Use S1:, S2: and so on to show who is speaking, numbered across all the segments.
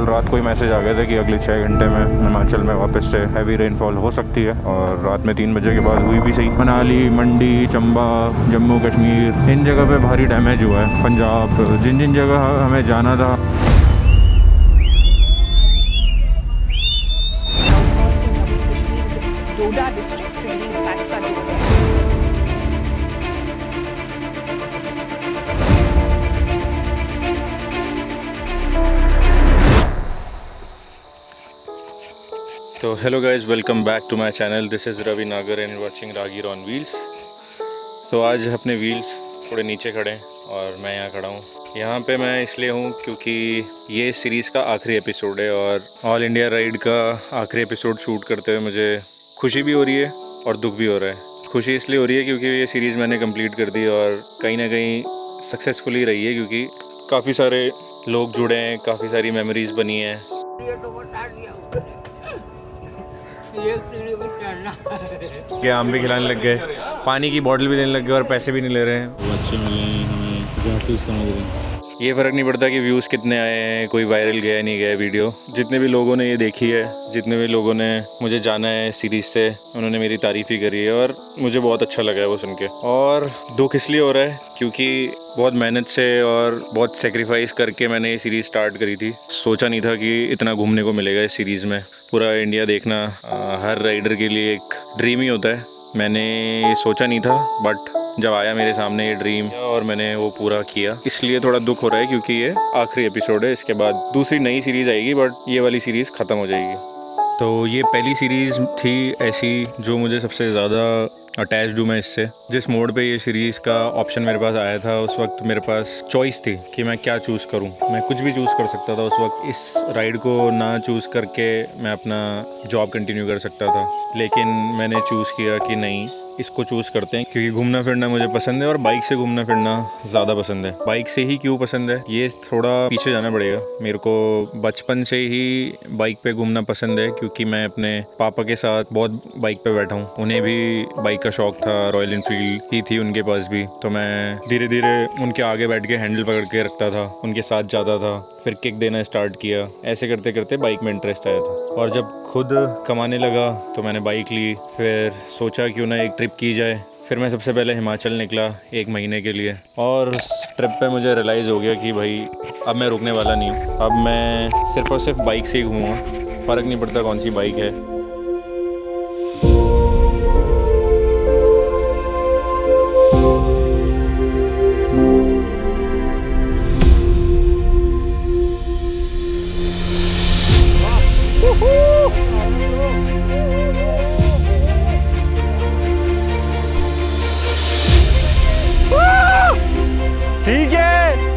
S1: कल रात को ही मैसेज आ गया था कि अगले 6 घंटे में हिमाचल में वापस से हैवी रेनफॉल हो सकती है, और रात में 3 बजे के बाद हुई भी सही। मनाली, मंडी, चंबा, जम्मू कश्मीर, इन जगह पे भारी डैमेज हुआ है। पंजाब, जिन जिन जगह हमें जाना था तो hello guys, welcome back to my channel. This is Ravi Nagar and watching Raahgir on wheels. तो आज अपने व्हील्स थोड़े नीचे खड़े हैं और मैं यहाँ खड़ा हूँ। यहाँ पे मैं इसलिए हूँ क्योंकि ये सीरीज़ का आखिरी एपिसोड है और ऑल इंडिया राइड का आखिरी एपिसोड शूट करते हुए मुझे खुशी भी हो रही है और दुख भी हो रहा है। खुशी इसलिए हो रही है क्योंकि ये सीरीज़ मैंने कंप्लीट कर दी और कहीं ना कहीं सक्सेसफुली रही है, क्योंकि काफ़ी सारे लोग जुड़े हैं, काफ़ी सारी मेमोरीज़ बनी हैं। कि आम भी खिलाने लग गए, पानी की बोतल भी देने लग गए और पैसे भी नहीं ले रहे हैं। वो अच्छे मिले हैं हमें, जासूस समझ रहे हैं। ये फ़र्क नहीं पड़ता कि व्यूज़ कितने आए हैं, कोई वायरल गया नहीं गया वीडियो। जितने भी लोगों ने ये देखी है, जितने भी लोगों ने मुझे जाना है सीरीज़ से, उन्होंने मेरी तारीफ़ ही करी है और मुझे बहुत अच्छा लगा है वो सुन के। और दुख इसलिए हो रहा है क्योंकि बहुत मेहनत से और बहुत सेक्रीफाइस करके मैंने ये सीरीज़ स्टार्ट करी थी। सोचा नहीं था कि इतना घूमने को मिलेगा इस सीरीज़ में। पूरा इंडिया देखना हर राइडर के लिए एक ड्रीम ही होता है। मैंने सोचा नहीं था, बट जब आया मेरे सामने ये ड्रीम और मैंने वो पूरा किया, इसलिए थोड़ा दुख हो रहा है क्योंकि ये आखिरी एपिसोड है। इसके बाद दूसरी नई सीरीज़ आएगी, बट ये वाली सीरीज़ ख़त्म हो जाएगी। तो ये पहली सीरीज़ थी ऐसी जो मुझे सबसे ज़्यादा अटैच्ड हूँ मैं इससे। जिस मोड पे ये सीरीज़ का ऑप्शन मेरे पास आया था, उस वक्त मेरे पास चॉइस थी कि मैं क्या चूज़ करूँ। मैं कुछ भी चूज़ कर सकता था उस वक्त। इस राइड को ना चूज़ करके मैं अपना जॉब कंटिन्यू कर सकता था, लेकिन मैंने चूज़ किया कि नहीं, इसको चूज़ करते हैं क्योंकि घूमना फिरना मुझे पसंद है और बाइक से घूमना फिरना ज़्यादा पसंद है। बाइक से ही क्यों पसंद है, ये थोड़ा पीछे जाना पड़ेगा। मेरे को बचपन से ही बाइक पे घूमना पसंद है क्योंकि मैं अपने पापा के साथ बहुत बाइक पे बैठा हूँ। उन्हें भी बाइक का शौक था, रॉयल एनफील्ड ही थी उनके पास भी। तो मैं धीरे धीरे उनके आगे बैठ के हैंडल पकड़ के रखता था, उनके साथ जाता था, फिर किक देना स्टार्ट किया। ऐसे करते करते बाइक में इंटरेस्ट आया था और जब खुद कमाने लगा तो मैंने बाइक ली। फिर सोचा क्यों ना एक ट्रिप की जाए। फिर मैं सबसे पहले हिमाचल निकला 1 महीने के लिए और उस ट्रिप पे मुझे रियलाइज़ हो गया कि भाई अब मैं रुकने वाला नहीं हूँ। अब मैं सिर्फ़ और सिर्फ बाइक से ही घूमूँगा, फ़र्क नहीं पड़ता कौन सी बाइक है। ठीक है।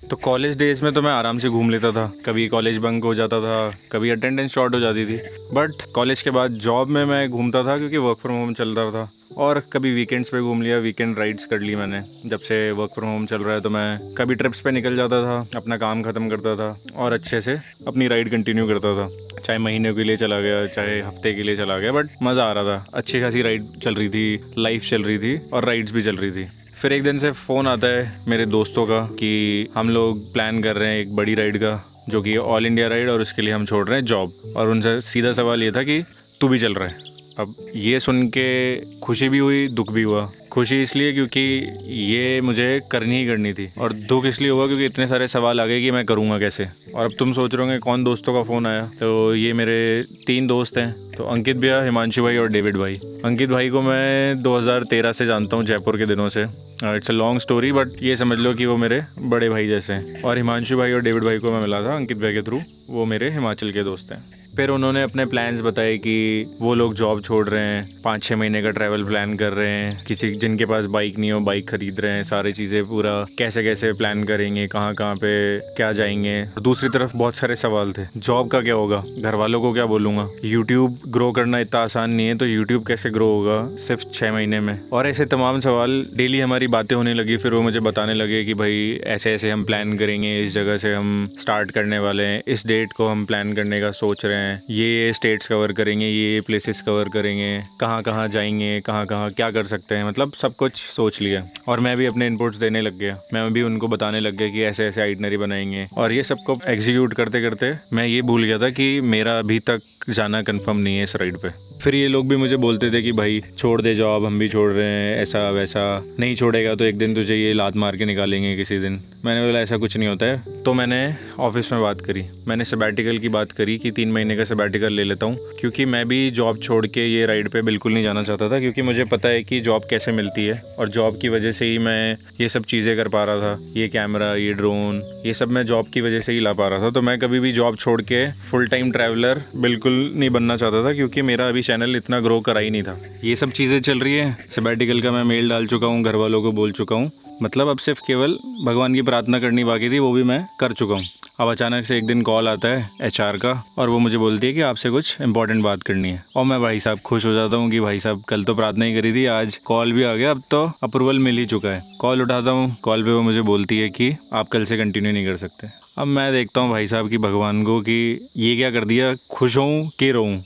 S1: तो कॉलेज डेज़ में तो मैं आराम से घूम लेता था। कभी कॉलेज बंक हो जाता था, कभी अटेंडेंस शॉर्ट हो जाती थी। बट कॉलेज के बाद जॉब में मैं घूमता था क्योंकि वर्क फ्रॉम होम चल रहा था, और कभी वीकेंड्स पे घूम लिया, वीकेंड राइड्स कर ली मैंने। जब से वर्क फ्रॉम होम चल रहा है तो मैं कभी ट्रिप्स पे निकल जाता था, अपना काम ख़त्म करता था और अच्छे से अपनी राइड कंटिन्यू करता था। चाहे महीने के लिए चला गया, चाहे हफ्ते के लिए चला गया, बट मज़ा आ रहा था। अच्छी खासी राइड चल रही थी, लाइफ चल रही थी और राइड्स भी चल रही थी। फिर एक दिन से फ़ोन आता है मेरे दोस्तों का कि हम लोग प्लान कर रहे हैं एक बड़ी राइड का, जो कि ऑल इंडिया राइड, और उसके लिए हम छोड़ रहे हैं जॉब। और उनसे सीधा सवाल ये था कि तू भी चल रहा है। अब ये सुन के खुशी भी हुई, दुख भी हुआ। खुशी इसलिए क्योंकि ये मुझे करनी ही करनी थी, और दुख इसलिए हुआ क्योंकि इतने सारे सवाल आ गए कि मैं करूँगा कैसे। और अब तुम सोच रहे होंगे कौन दोस्तों का फ़ोन आया, तो ये मेरे 3 दोस्त हैं। तो अंकित भैया, हिमांशु भाई और डेविड भाई। अंकित भाई को मैं 2013 से जानता हूँ, जयपुर के दिनों से। It's a long story, but ये समझ लो कि वो मेरे बड़े भाई जैसे हैं। और हिमांशु भाई और डेविड भाई को मैं मिला था अंकित भाई के थ्रू, वो मेरे हिमाचल के दोस्त हैं। फिर उन्होंने अपने प्लान्स बताए कि वो लोग जॉब छोड़ रहे हैं, 5-6 महीने का ट्रैवल प्लान कर रहे हैं, किसी जिनके पास बाइक नहीं हो बाइक खरीद रहे हैं, सारी चीज़ें पूरा कैसे कैसे प्लान करेंगे, कहाँ कहाँ पे क्या जाएंगे। और दूसरी तरफ बहुत सारे सवाल थे, जॉब का क्या होगा, घर वालों को क्या बोलूँगा, यूट्यूब ग्रो करना इतना आसान नहीं है, तो यूट्यूब कैसे ग्रो होगा सिर्फ 6 महीने में। और ऐसे तमाम सवाल। डेली हमारी बातें होने लगी। फिर वो मुझे बताने लगे कि भाई ऐसे ऐसे हम प्लान करेंगे, इस जगह से हम स्टार्ट करने वाले हैं, इस डेट को हम प्लान करने का सोच रहे हैं, हैं, ये स्टेट्स कवर करेंगे, ये प्लेसेस कवर करेंगे, कहाँ कहाँ जाएंगे, कहाँ कहाँ क्या कर सकते हैं, मतलब सब कुछ सोच लिया। और मैं भी अपने इनपुट्स देने लग गया, मैं भी उनको बताने लग गया कि ऐसे ऐसे आइटनरी बनाएंगे। और ये सबको एग्जीक्यूट करते करते मैं ये भूल गया था कि मेरा अभी तक जाना कंफर्म नहीं है इस राइड पे। फिर ये लोग भी मुझे बोलते थे कि भाई छोड़ दे जॉब, हम भी छोड़ रहे हैं, ऐसा वैसा, नहीं छोड़ेगा तो एक दिन तुझे ये लात मार के निकालेंगे किसी दिन। मैंने बोला ऐसा कुछ नहीं होता है। तो मैंने ऑफिस में बात करी, मैंने सबैटिकल की बात करी कि 3 महीने का सबैटिकल ले लेता हूँ, क्योंकि मैं भी जॉब छोड़ के ये राइड पे बिल्कुल नहीं जाना चाहता था, क्योंकि मुझे पता है कि जॉब कैसे मिलती है और जॉब की वजह से ही मैं ये सब चीज़ें कर पा रहा था। ये कैमरा, ये ड्रोन, ये सब मैं जॉब की वजह से ही ला पा रहा था। तो मैं कभी भी जॉब छोड़ के फुल टाइम ट्रैवलर बिल्कुल नहीं बनना चाहता था, क्योंकि मेरा अभी चैनल इतना ग्रो करा ही नहीं था। ये सब चीज़ें चल रही है। सबैटिकल का मैं मेल डाल चुका हूँ, घर वालों को बोल चुका हूँ, मतलब अब सिर्फ केवल भगवान की प्रार्थना करनी बाकी थी, वो भी मैं कर चुका हूँ। अब अचानक से एक दिन कॉल आता है HR का और वो मुझे बोलती है कि आपसे कुछ इंपॉर्टेंट बात करनी है। और मैं भाई साहब खुश हो जाता हूँ कि भाई साहब कल तो प्रार्थना ही करी थी, आज कॉल भी आ गया, अब तो अप्रूवल मिल ही चुका है। कॉल उठाता हूँ, कॉल पे वो मुझे बोलती है कि आप कल से कंटिन्यू नहीं कर सकते। अब मैं देखता हूँ भाई साहब की भगवान को कि ये क्या कर दिया, खुश हूँ कि रोऊँ।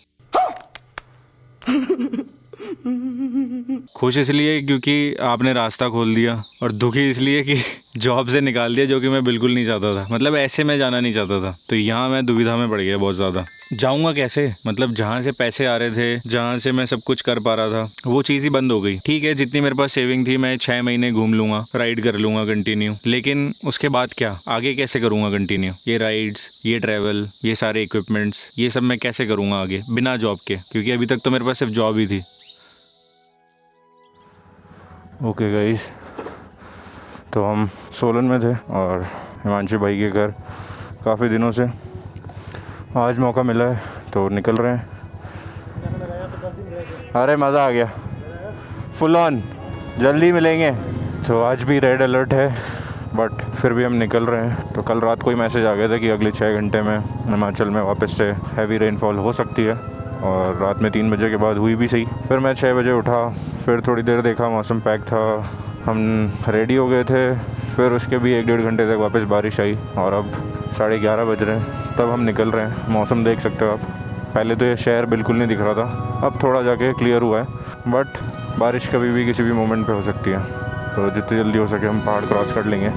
S1: खुश इसलिए क्योंकि आपने रास्ता खोल दिया, और दुखी इसलिए कि जॉब से निकाल दिया, जो कि मैं बिल्कुल नहीं चाहता था। मतलब ऐसे मैं जाना नहीं चाहता था। तो यहाँ मैं दुविधा में पड़ गया बहुत ज़्यादा। जाऊँगा कैसे? मतलब जहाँ से पैसे आ रहे थे, जहाँ से मैं सब कुछ कर पा रहा था, वो चीज़ ही बंद हो गई। ठीक है, जितनी मेरे पास सेविंग थी मैं 6 महीने घूम लूँगा, राइड कर लूँगा कंटिन्यू, लेकिन उसके बाद क्या, आगे कैसे करूँगा कंटिन्यू? ये राइड्स, ये ट्रैवल, ये सारे इक्विपमेंट्स, ये सब मैं कैसे करूँगा आगे बिना जॉब के? क्योंकि अभी तक तो मेरे पास सिर्फ जॉब ही थी। ओके गाइस, तो हम सोलन में थे और हिमांशु भाई के घर काफ़ी दिनों से आज मौका मिला है तो निकल रहे हैं। अरे मज़ा आ गया, फुल ऑन, जल्दी मिलेंगे। तो आज भी रेड अलर्ट है, बट फिर भी हम निकल रहे हैं। तो कल रात को ही मैसेज आ गया था कि अगले 6 घंटे में हिमाचल में वापस से हैवी रेनफॉल हो सकती है, और रात में 3 बजे के बाद हुई भी सही। फिर मैं 6 बजे उठा, फिर थोड़ी देर देखा, मौसम पैक था, हम रेडी हो गए थे। फिर उसके भी 1-1.5 घंटे तक वापस बारिश आई, और अब 11:30 बज रहे हैं, तब हम निकल रहे हैं। मौसम देख सकते हो आप, पहले तो ये शहर बिल्कुल नहीं दिख रहा था, अब थोड़ा जाके क्लियर हुआ है, बट बारिश कभी भी किसी भी मोमेंट पे हो सकती है। तो जितनी जल्दी हो सके हम पहाड़ क्रॉस कर लेंगे।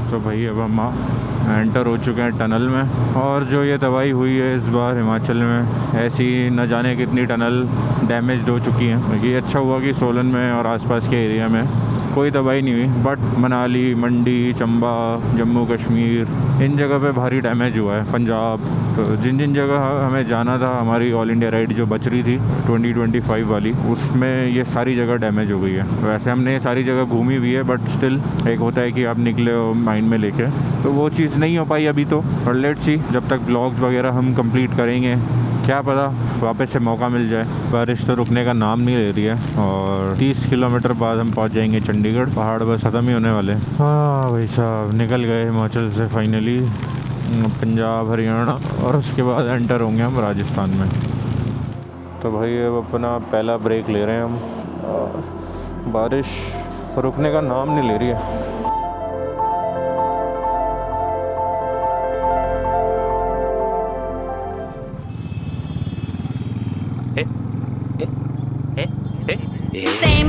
S1: तो भाई अब हम एंटर हो चुके हैं टनल में, और जो ये तबाही हुई है इस बार हिमाचल में, ऐसी न जाने कितनी टनल डैमेज हो चुकी हैं। ये अच्छा हुआ कि सोलन में और आसपास के एरिया में कोई तबाही नहीं हुई, बट मनाली, मंडी, चंबा, जम्मू कश्मीर, इन जगह पे भारी डैमेज हुआ है। पंजाब, तो जिन जिन जगह हमें जाना था, हमारी ऑल इंडिया राइड जो बच रही थी 2025 वाली, उसमें ये सारी जगह डैमेज हो गई है। वैसे हमने ये सारी जगह घूमी हुई है, बट स्टिल एक होता है कि आप निकले हो माइंड में लेके, तो वो चीज़ नहीं हो पाई अभी तो। और लेट्स सी, जब तक ब्लॉग्स वगैरह हम कंप्लीट करेंगे, क्या पता वापस से मौका मिल जाए। बारिश तो रुकने का नाम नहीं ले रही है, और 30 किलोमीटर बाद हम पहुंच जाएंगे चंडीगढ़। पहाड़ बस ख़त्म ही होने वाले। हाँ भाई साहब, निकल गए हिमाचल से फाइनली, पंजाब, हरियाणा, और उसके बाद एंटर होंगे हम राजस्थान में। तो भाई अब अपना पहला ब्रेक ले रहे हैं हम, और बारिश रुकने का नाम नहीं ले रही है।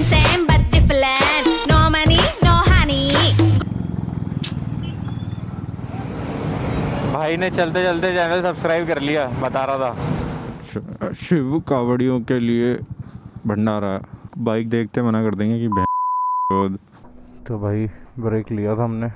S2: Same but different. No money, no honey.
S1: भाई ने चलते चलते चैनल सब्सक्राइब कर लिया, बता रहा था। शिव कावड़ियों के लिए भंडारा, बाइक देखते मना कर देंगे कि तो भाई ब्रेक लिया था हमने,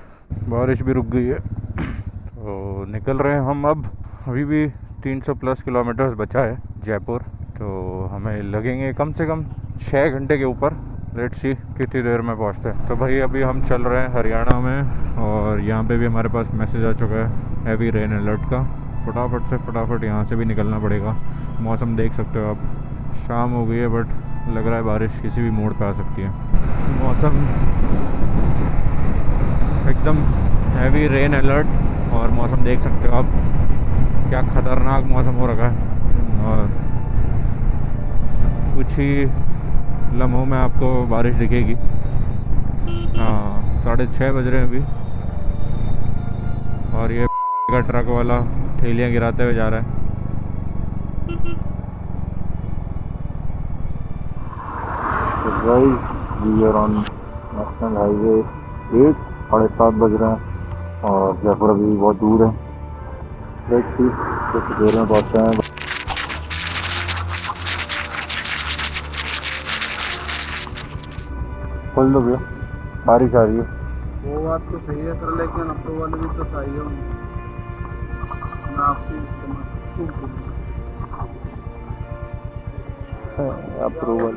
S1: बारिश भी रुक गई है, तो निकल रहे हैं हम अब। अभी भी 300+ किलोमीटर्स बचा है जयपुर, तो हमें लगेंगे कम से कम 6 घंटे के ऊपर लेट्स सी कितनी देर में पहुंचते हैं। तो भाई अभी हम चल रहे हैं हरियाणा में और यहाँ पे भी हमारे पास मैसेज आ चुका है हैवी रेन अलर्ट का। फटाफट यहाँ से भी निकलना पड़ेगा। मौसम देख सकते हो आप, शाम हो गई है बट लग रहा है बारिश किसी भी मोड़ पे आ सकती है। मौसम एकदम हैवी रेन अलर्ट और मौसम देख सकते हो आप, क्या ख़तरनाक मौसम हो रखा है। और कुछ ही लम्हों में आपको बारिश दिखेगी। हाँ 6:30 बज रहे हैं अभी और ये का ट्रक वाला थैलियाँ गिराते हुए जा रहा है।
S3: We are on national highway 8, 7:30 बज रहे हैं और जयपुर अभी बहुत दूर है। लेट्स सी कुछ देर में पहुँचते हैं। खोल दो भैया, बारिश आ रही है।
S4: वो बात तो सही है सर, लेकिन अप्रूवल भी तो चाहिए
S3: अप्रूवल।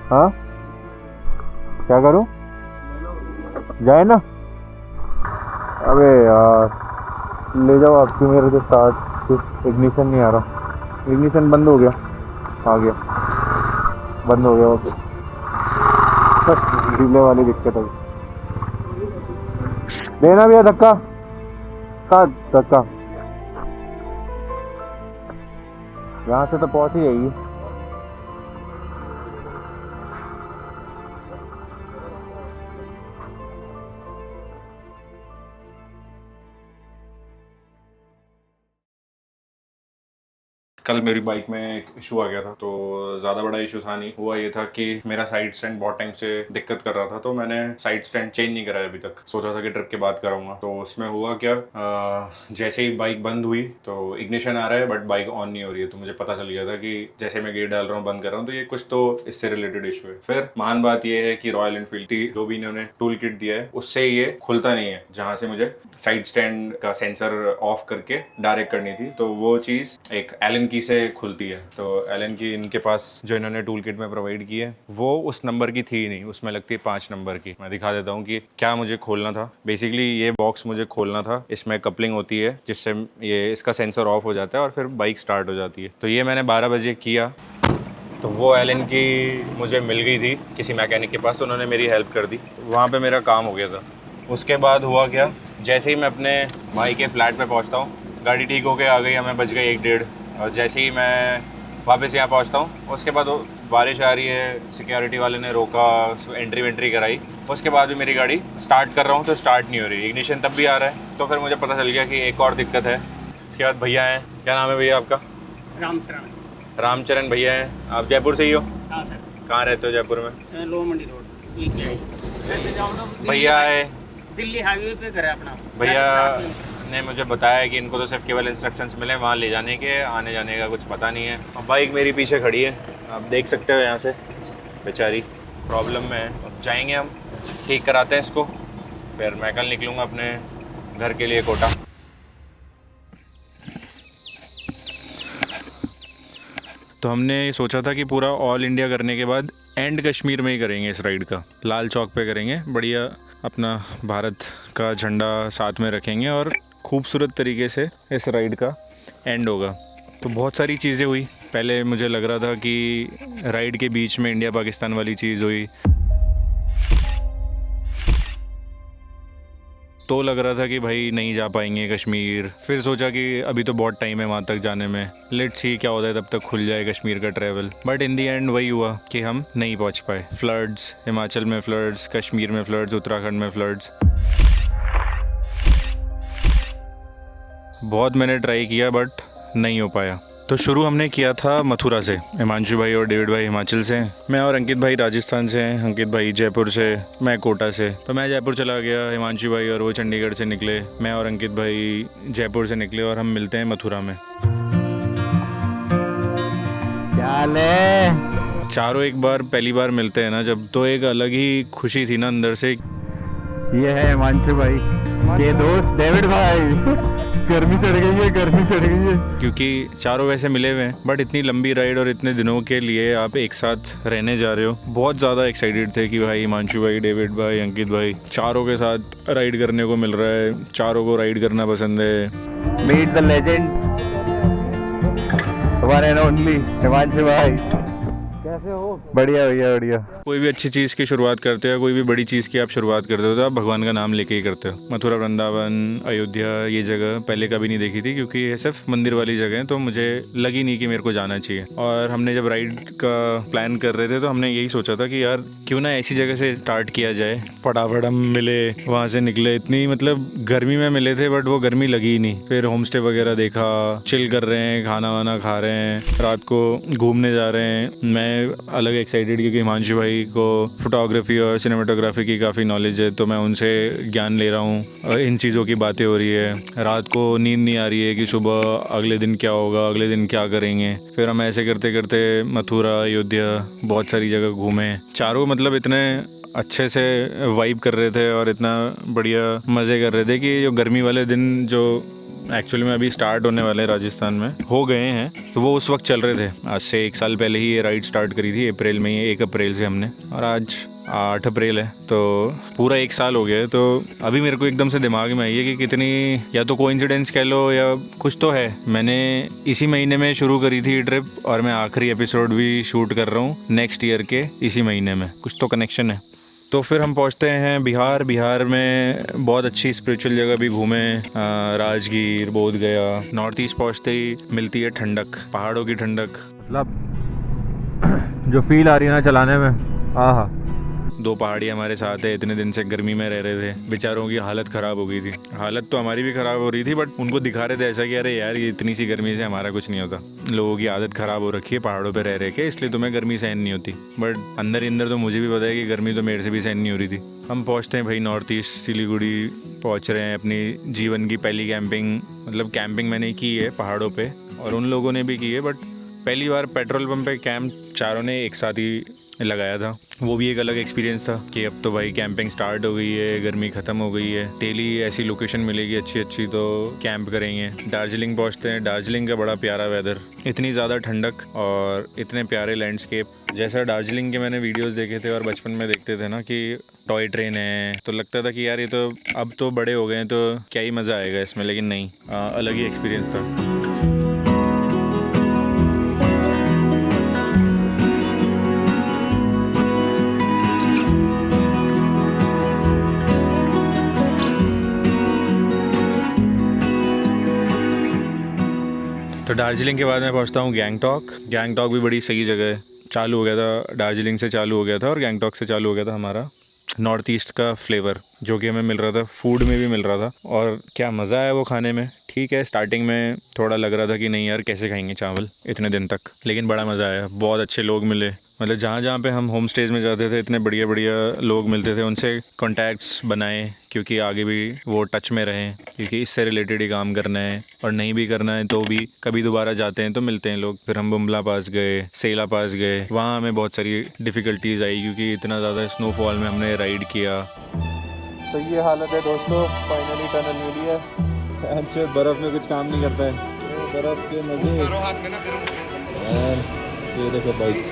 S3: हाँ क्या करूँ, जाए ना? अबे यार ले जाओ आपकी, मेरे से स्टार्ट इग्निशन नहीं आ रहा। इग्निशन बंद हो गया, आ गया, बंद हो गया। ओके डिले वाली दिक्कत है। देना भैया धक्का, कहाँ धक्का? यहाँ से तो पहुँच ही जाएगी।
S1: कल मेरी बाइक में एक इशू आ गया था, तो ज़्यादा बड़ा इशू था नहीं। हुआ ये था कि मेरा साइड स्टैंड बहुत टाइम से दिक्कत कर रहा था, तो मैंने साइड स्टैंड चेंज नहीं कराया अभी तक। सोचा था कि ट्रिप के बाद कराऊंगा। तो उसमें हुआ क्या, जैसे ही बाइक बंद हुई तो इग्निशन आ रहा है बट बाइक ऑन नहीं हो रही है। तो मुझे पता चल गया था कि जैसे मैं गेयर डाल रहा हूँ, बंद कर रहा हूँ, तो ये कुछ तो इससे रिलेटेड इशू है। फिर महान बात यह है कि रॉयल एनफील्ड जो भी इन्होंने टूल किट दिया है उससे ये खुलता नहीं है। जहाँ से मुझे साइड स्टैंड का सेंसर ऑफ करके डायरेक्ट करनी थी, तो वो चीज़ एक एलन की से खुलती है। तो एलन की इनके पास जो इन्होंने टूल किट में प्रोवाइड की है वो उस नंबर की थी ही नहीं, उसमें लगती है 5 नंबर की। मैं दिखा देता हूँ कि क्या मुझे खोलना था। बेसिकली ये बॉक्स मुझे खोलना था, इसमें कपलिंग होती है जिससे ये इसका सेंसर ऑफ हो जाता है और फिर बाइक स्टार्ट हो जाती है। तो ये मैंने 12 बजे किया, तो वो एलन की मुझे मिल गई थी किसी मैकेनिक के पास, उन्होंने मेरी हेल्प कर दी। वहाँ पे मेरा काम हो गया था। उसके बाद हुआ क्या, जैसे ही मैं अपने भाई के फ्लैट पे पहुँचता हूँ, गाड़ी ठीक होके आ गई, हमें बज गई 1-1:30। और जैसे ही मैं वापस यहाँ पहुँचता हूँ, उसके बाद बारिश आ रही है, सिक्योरिटी वाले ने रोका, एंट्री वेंट्री कराई। उसके बाद भी मेरी गाड़ी स्टार्ट कर रहा हूँ तो स्टार्ट नहीं हो रही, इग्निशन तब भी आ रहा है। तो फिर मुझे पता चल गया कि एक और दिक्कत है। उसके बाद भैया हैं, क्या नाम है भैया आपका? रामचरण भैया हैं। आप जयपुर से ही हो?
S4: हाँ सर।
S1: कहाँ रहते हो जयपुर में?
S4: लो मंडी रोड।
S1: भैया है,
S4: दिल्ली हाईवे पे घर है अपना।
S1: भैया ने मुझे बताया कि इनको तो सिर्फ केवल इंस्ट्रक्शंस मिले वहाँ ले जाने के, आने जाने का कुछ पता नहीं है। अब बाइक मेरी पीछे खड़ी है, आप देख सकते हो यहाँ से, बेचारी प्रॉब्लम में है। अब जाएंगे हम, ठीक कराते हैं इसको, फिर मैं कल निकलूँगा अपने घर के लिए कोटा। तो हमने सोचा था कि पूरा ऑल इंडिया करने के बाद एंड कश्मीर में ही करेंगे इस राइड का। लाल चौक पे करेंगे, बढ़िया अपना भारत का झंडा साथ में रखेंगे और खूबसूरत तरीके से इस राइड का एंड होगा। तो बहुत सारी चीज़ें हुई। पहले मुझे लग रहा था कि राइड के बीच में इंडिया पाकिस्तान वाली चीज़ हुई, तो लग रहा था कि भाई नहीं जा पाएंगे कश्मीर। फिर सोचा कि अभी तो बहुत टाइम है वहाँ तक जाने में, लेट्स सी क्या होता है, तब तक खुल जाए कश्मीर का travel. But in the and वही हुआ कि हम नहीं पहुँच पाए। फ्लड्स, हिमाचल में फ्लड्स, कश्मीर में फ्लड्स, उत्तराखंड में फ्लड्स। बहुत मैंने ट्राई किया बट नहीं हो पाया। तो शुरू हमने किया था मथुरा से। हिमांशु भाई और डेविड भाई हिमाचल से, मैं और अंकित भाई राजस्थान से, अंकित भाई जयपुर से, मैं कोटा से। तो मैं जयपुर चला गया, हिमांशु भाई और वो चंडीगढ़ से निकले, मैं और अंकित भाई जयपुर से निकले और हम मिलते हैं मथुरा में। चारों एक बार पहली बार मिलते हैं ना जब, तो एक अलग ही खुशी थी ना अंदर से।
S3: ये है हिमांशु भाई के दोस्त डेविड भाई। गर्मी चढ़ गई है, गर्मी चढ़ गई है।
S1: क्योंकि चारों वैसे मिले हुए हैं, बट इतनी लंबी राइड और इतने दिनों के लिए आप एक साथ रहने जा रहे हो। बहुत ज़्यादा एक्साइटेड थे कि भाई हिमांशु भाई, डेविड भाई, अंकित भाई, चारों के साथ राइड करने को मिल रहा है। चारों को राइड करना पसंद है।
S3: Meet the legend, one and only Himanshu भाई। कैसे हो? बढ़िया भैया, बढ़िया।
S1: कोई भी अच्छी चीज़ की शुरुआत करते हो, कोई भी बड़ी चीज़ की आप शुरुआत करते हो तो आप भगवान का नाम लेके ही करते हो। मथुरा, वृंदावन, अयोध्या, ये जगह पहले कभी नहीं देखी थी क्योंकि ये सिर्फ मंदिर वाली जगह है, तो मुझे लगी नहीं कि मेरे को जाना चाहिए। और हमने जब राइड का प्लान कर रहे थे तो हमने यही सोचा था कि यार क्यों ना ऐसी जगह से स्टार्ट किया जाए। फटाफट हम मिले, वहाँ से निकले। इतनी मतलब गर्मी में मिले थे बट वो गर्मी लगी ही नहीं। फिर होम स्टे वगैरह देखा, चिल कर रहे हैं, खाना वाना खा रहे हैं, रात को घूमने जा रहे हैं। मैं अलग एक्साइटेड क्योंकि हिमांशु भाई को फोटोग्राफी और सिनेमाटोग्राफी की काफ़ी नॉलेज है, तो मैं उनसे ज्ञान ले रहा हूँ। इन चीज़ों की बातें हो रही है। रात को नींद नहीं आ रही है कि सुबह अगले दिन क्या होगा, अगले दिन क्या करेंगे। फिर हम ऐसे करते करते मथुरा, अयोध्या, बहुत सारी जगह घूमे। चारों मतलब इतने अच्छे से वाइब कर रहे थे और इतना बढ़िया मज़े कर रहे थे कि जो गर्मी वाले दिन जो एक्चुअली में अभी स्टार्ट होने वाले राजस्थान में हो गए हैं, तो वो उस वक्त चल रहे थे। आज से 1 साल पहले ही ये राइड स्टार्ट करी थी, अप्रैल में ही, 1 अप्रैल से हमने, और आज 8 अप्रैल है, तो पूरा 1 साल हो गया है। तो अभी मेरे को एकदम से दिमाग में आई है कि कितनी, या तो कोइंसिडेंस कह लो या कुछ तो है। मैंने इसी महीने में शुरू करी थी ट्रिप और मैं आखिरी एपिसोड भी शूट कर रहा हूँ नेक्स्ट ईयर के इसी महीने में। कुछ तो कनेक्शन है। तो फिर हम पहुंचते हैं बिहार। बिहार में बहुत अच्छी स्पिरिचुअल जगह भी घूमे, राजगीर, बोध गया। नॉर्थ ईस्ट पहुंचते ही मिलती है ठंडक, पहाड़ों की ठंडक।
S3: मतलब जो फील आ रही है ना चलाने में, आहा।
S1: 2 पहाड़ी हमारे साथ है, इतने दिन से गर्मी में रह रहे थे, बेचारों की हालत ख़राब हो गई थी। हालत तो हमारी भी ख़राब हो रही थी, बट उनको दिखा रहे थे ऐसा कि अरे यार ये इतनी सी गर्मी से हमारा कुछ नहीं होता। लोगों की आदत ख़राब हो रखी है पहाड़ों पे रह के, इसलिए तुम्हें गर्मी सहन नहीं होती। बट अंदर ही अंदर तो मुझे भी पता है कि गर्मी तो मेरे से भी सहन नहीं हो रही थी। हम पहुँचते हैं भाई नॉर्थ ईस्ट, सिलीगुड़ी पहुँच रहे हैं। अपनी जीवन की पहली कैंपिंग, मतलब कैंपिंग मैंने की है पहाड़ों पर और उन लोगों ने भी की है, बट पहली बार पेट्रोल पंप पे कैंप चारों ने एक साथ ही लगाया था। वो भी एक अलग एक्सपीरियंस था कि अब तो भाई कैंपिंग स्टार्ट हो गई है, गर्मी ख़त्म हो गई है, डेली ऐसी लोकेशन मिलेगी अच्छी अच्छी तो कैंप करेंगे। दार्जिलिंग पहुंचते हैं। दार्जिलिंग का बड़ा प्यारा वेदर, इतनी ज़्यादा ठंडक और इतने प्यारे लैंडस्केप। जैसा दार्जिलिंग के मैंने वीडियोस देखे थे और बचपन में देखते थे ना कि टॉय ट्रेन है, तो लगता था कि यार ये तो अब तो बड़े हो गए हैं तो क्या ही मज़ा आएगा इसमें, लेकिन नहीं, अलग ही एक्सपीरियंस था। तो दार्जिलिंग के बाद मैं पहुंचता हूँ गैंगटॉक। गैंगटॉक भी बड़ी सही जगह है। चालू हो गया था, दार्जिलिंग से चालू हो गया था और गैंगटॉक से चालू हो गया था हमारा नॉर्थ ईस्ट का फ्लेवर, जो कि हमें मिल रहा था, फूड में भी मिल रहा था। और क्या मज़ा है वो खाने में। ठीक है, स्टार्टिंग में थोड़ा लग रहा था कि नहीं यार कैसे खाएंगे चावल इतने दिन तक, लेकिन बड़ा मज़ा आया। बहुत अच्छे लोग मिले, मतलब जहाँ जहाँ पे हम होम स्टेज में जाते थे इतने बढ़िया बढ़िया लोग मिलते थे। उनसे कॉन्टैक्ट्स बनाए क्योंकि आगे भी वो टच में रहें, क्योंकि इससे रिलेटेड ही काम करना है और नहीं भी करना है तो भी कभी दोबारा जाते हैं तो मिलते हैं लोग। फिर हम बुमला पास गए, सेला पास गए। वहाँ हमें बहुत सारी डिफ़िकल्टीज़ आई क्योंकि इतना ज़्यादा स्नोफॉल में हमने राइड किया।
S3: तो ये हालत है दोस्तों, फाइनली टनल मिली है। अच्छे बर्फ़ में कुछ काम नहीं करता है, बर्फ़ के मज़े। ये देखो बाइक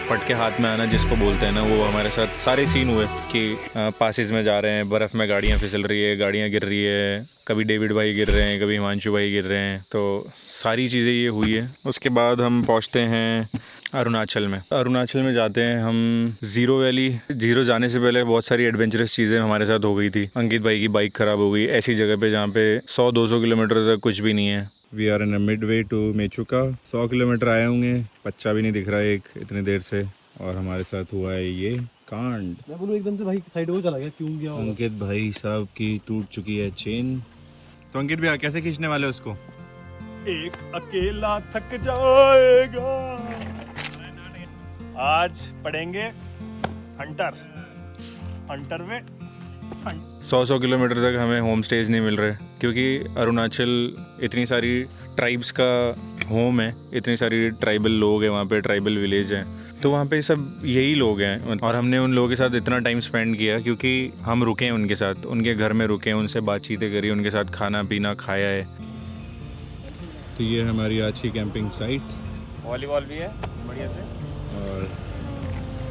S1: पट के हाथ में आना जिसको बोलते हैं ना, वो हमारे साथ सारे सीन हुए कि पासेस में जा रहे हैं, बर्फ़ में गाड़ियाँ फिसल रही है, गाड़ियाँ गिर रही है, कभी डेविड भाई गिर रहे हैं, कभी हिमांशु भाई गिर रहे हैं, तो सारी चीज़ें ये हुई है। उसके बाद हम पहुँचते हैं अरुणाचल में। अरुणाचल में जाते हैं हम ज़ीरो वैली। ज़ीरो जाने से पहले बहुत सारी एडवेंचरस चीज़ें हमारे साथ हो गई थी। अंकित भाई की बाइक ख़राब हो गई ऐसी जगह पे जहाँ पे 100-200 किलोमीटर तक कुछ भी नहीं है। We are in mid way to Mechuka. 100 kilometre आए होंगे, बच्चा भी नहीं दिख रहा है एक इतनी देर से, और हमारे साथ हुआ है ये कांड।
S4: मैं बोलूँ एकदम से भाई साइड हो चला गया, क्यों गया?
S1: अंकित भाई साहब की टूट चुकी है चेन। तो अंकित भैया कैसे खींचने वाले उसको?
S5: एक अकेला थक जाएगा। आज पढ़ेंगे हंटर में
S1: 100 किलोमीटर तक हमें होम स्टेज नहीं मिल रहे क्योंकि अरुणाचल इतनी सारी ट्राइब्स का होम है, इतनी सारी ट्राइबल लोग हैं वहाँ पे, ट्राइबल विलेज हैं। तो वहाँ पे सब यही लोग हैं और हमने उन लोगों के साथ इतना टाइम स्पेंड किया क्योंकि हम रुके हैं उनके साथ, उनके घर में रुके हैं, उनसे बातचीतें करी, उनके साथ खाना पीना खाया है।
S3: तो ये हमारी आज की कैंपिंग साइट
S5: वॉलीबॉल भी है बढ़िया से,
S3: और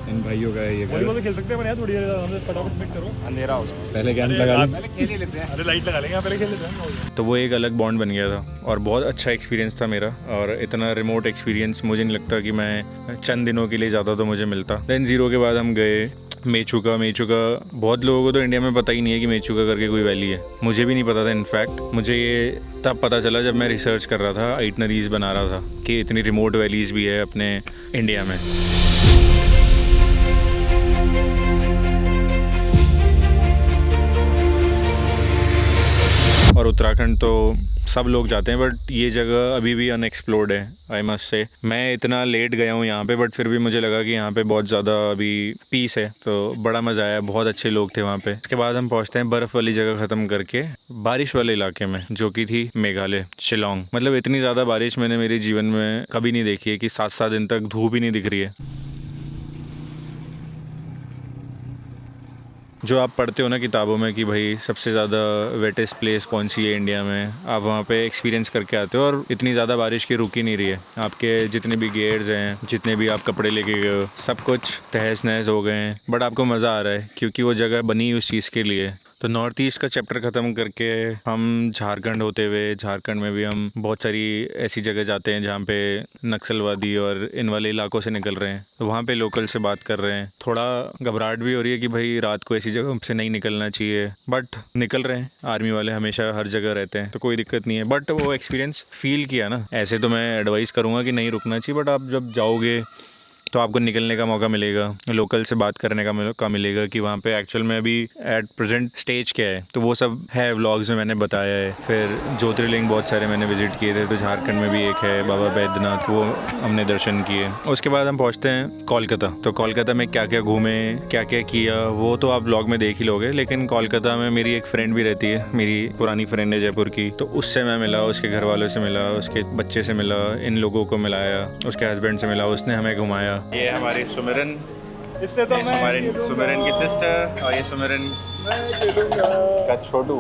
S3: इन भाइयों का है ये घर।
S5: वॉलीबॉल तो खेल सकते हैं, थोड़ी देर हमसे फटाफट पिक करो, अंधेरा हो गया,
S3: पहले कैंप लगा लें।
S5: पहले खेल ही लेते हैं, अरे लाइट लगा लेंगे, पहले खेल लेते हैं।
S1: तो वो एक अलग बॉन्ड बन गया था और बहुत अच्छा एक्सपीरियंस था मेरा। और इतना रिमोट एक्सपीरियंस मुझे नहीं लगता कि मैं चंद दिनों के लिए जाता तो मुझे मिलता। देन ज़ीरो के बाद हम गए मेचुका। बहुत लोगों को तो इंडिया में पता ही नहीं है कि मेचुका करके कोई वैली है, मुझे भी नहीं पता था। इनफैक्ट मुझे ये तब पता चला जब मैं रिसर्च कर रहा था, आइटनरीज बना रहा था, कि इतनी रिमोट वैलीज़ भी है अपने इंडिया में। और उत्तराखंड तो सब लोग जाते हैं, बट ये जगह अभी भी अनएक्सप्लोर्ड है, आई मस्ट से। मैं इतना लेट गया हूँ यहाँ पे, बट फिर भी मुझे लगा कि यहाँ पे बहुत ज़्यादा अभी पीस है, तो बड़ा मज़ा आया, बहुत अच्छे लोग थे वहाँ पे। उसके बाद हम पहुँचते हैं बर्फ़ वाली जगह ख़त्म करके बारिश वाले इलाके में, जो कि थी मेघालय, शिलोंग। मतलब इतनी ज़्यादा बारिश मैंने मेरे जीवन में कभी नहीं देखी है कि 7-7 दिन तक धूप ही नहीं दिख रही है। जो आप पढ़ते हो ना किताबों में कि भाई सबसे ज़्यादा वेटेस्ट प्लेस कौन सी है इंडिया में, आप वहाँ पे एक्सपीरियंस करके आते हो और इतनी ज़्यादा बारिश की रुक ही नहीं रही है। आपके जितने भी गियर्स हैं, जितने भी आप कपड़े लेके गए हो, सब कुछ तहस नहस हो गए हैं, बट आपको मज़ा आ रहा है क्योंकि वो जगह बनी उस चीज़ के लिए। तो नॉर्थ ईस्ट का चैप्टर ख़त्म करके हम झारखंड होते हुए, झारखंड में भी हम बहुत सारी ऐसी जगह जाते हैं जहाँ पे नक्सलवादी और इन वाले इलाकों से निकल रहे हैं, तो वहाँ पे लोकल से बात कर रहे हैं। थोड़ा घबराहट भी हो रही है कि भाई रात को ऐसी जगह से नहीं निकलना चाहिए, बट निकल रहे हैं। आर्मी वाले हमेशा हर जगह रहते हैं तो कोई दिक्कत नहीं है, बट वो एक्सपीरियंस फील किया ना। ऐसे तो मैं एडवाइस करूँगा कि नहीं रुकना चाहिए, बट आप जब जाओगे तो आपको निकलने का मौका मिलेगा, लोकल से बात करने का मौका मिलेगा कि वहाँ पे एक्चुअल में अभी एट प्रेजेंट स्टेज क्या है। तो वो सब है व्लॉग्स में मैंने बताया है। फिर ज्योतिर्लिंग बहुत सारे मैंने विजिट किए थे, तो झारखंड में भी एक है बाबा बैद्यनाथ, वो हमने दर्शन किए। उसके बाद हम पहुँचते हैं कोलकाता। तो कोलकाता में क्या क्या घूमे, क्या क्या किया, वो तो आप व्लॉग में देख ही लोगे। लेकिन कोलकाता में मेरी एक फ्रेंड भी रहती है, मेरी पुरानी फ्रेंड है जयपुर की, तो उससे मैं मिला, उसके घर वालों से मिला, उसके बच्चे से मिला, इन लोगों को मिलाया, उसके हस्बैंड से मिला, उसने हमें घुमाया। ये हमारी सुमिरन,
S5: इससे तो
S1: सुमिरन की सिस्टर, और ये सुमिरन का छोटू,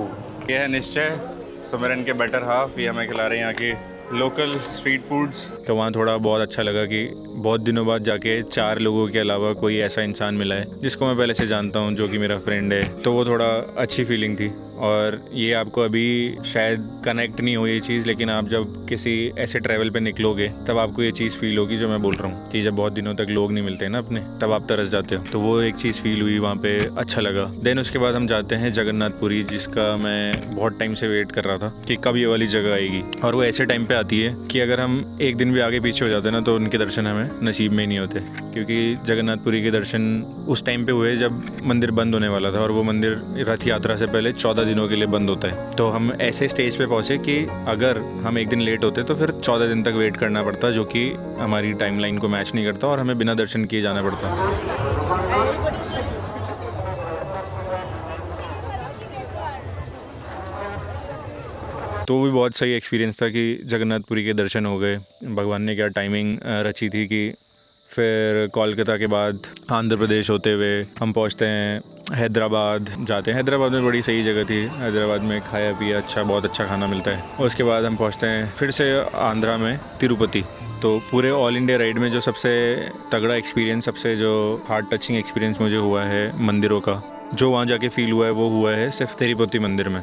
S1: ये है निश्चय, सुमिरन के बेटर हाफ। ये हमें खिला रहे हैं यहाँ के लोकल स्ट्रीट फूड्स। तो वहाँ थोड़ा बहुत अच्छा लगा कि बहुत दिनों बाद जाके 4 लोगों के अलावा कोई ऐसा इंसान मिला है जिसको मैं पहले से जानता हूँ, जो कि मेरा फ्रेंड है। तो वो थोड़ा अच्छी फीलिंग थी। और ये आपको अभी शायद कनेक्ट नहीं हो ये चीज़, लेकिन आप जब किसी ऐसे ट्रैवल पे निकलोगे तब आपको ये चीज़ फील होगी जो मैं बोल रहा हूँ, कि जब बहुत दिनों तक लोग नहीं मिलते ना अपने, तब आप तरस जाते हो। तो वो एक चीज़ फील हुई वहाँ पे, अच्छा लगा। देन उसके बाद हम जाते हैं जगन्नाथपुरी, जिसका मैं बहुत टाइम से वेट कर रहा था कि कब ये वाली जगह आएगी। और वो ऐसे टाइम पे आती है कि अगर हम एक दिन भी आगे पीछे हो जाते ना तो उनके दर्शन हमें नसीब में ही नहीं होते, क्योंकि जगन्नाथपुरी के दर्शन उस टाइम पे हुए जब मंदिर बंद होने वाला था, और वो मंदिर रथ यात्रा से पहले 14 दिनों के लिए बंद होता है। तो हम ऐसे स्टेज पे पहुंचे कि अगर हम एक दिन लेट होते तो फिर 14 दिन तक वेट करना पड़ता, जो कि हमारी टाइमलाइन को मैच नहीं करता और हमें बिना दर्शन किए जाना पड़ता। तो वो भी बहुत सही एक्सपीरियंस था कि जगन्नाथपुरी के दर्शन हो गए। भगवान ने क्या टाइमिंग रची थी कि फिर कोलकाता के बाद आंध्र प्रदेश होते हुए हम पहुंचते हैं हैदराबाद, जाते हैं। हैदराबाद में बड़ी सही जगह थी, हैदराबाद में खाया पिया अच्छा, बहुत अच्छा खाना मिलता है। उसके बाद हम पहुंचते हैं फिर से आंध्रा में तिरुपति। तो पूरे ऑल इंडिया राइड में जो सबसे तगड़ा एक्सपीरियंस, सबसे जो हार्ट टचिंग एक्सपीरियंस मुझे हुआ है मंदिरों का, जो वहाँ जाके फील हुआ है, वो हुआ है सिर्फ तिरुपति मंदिर में।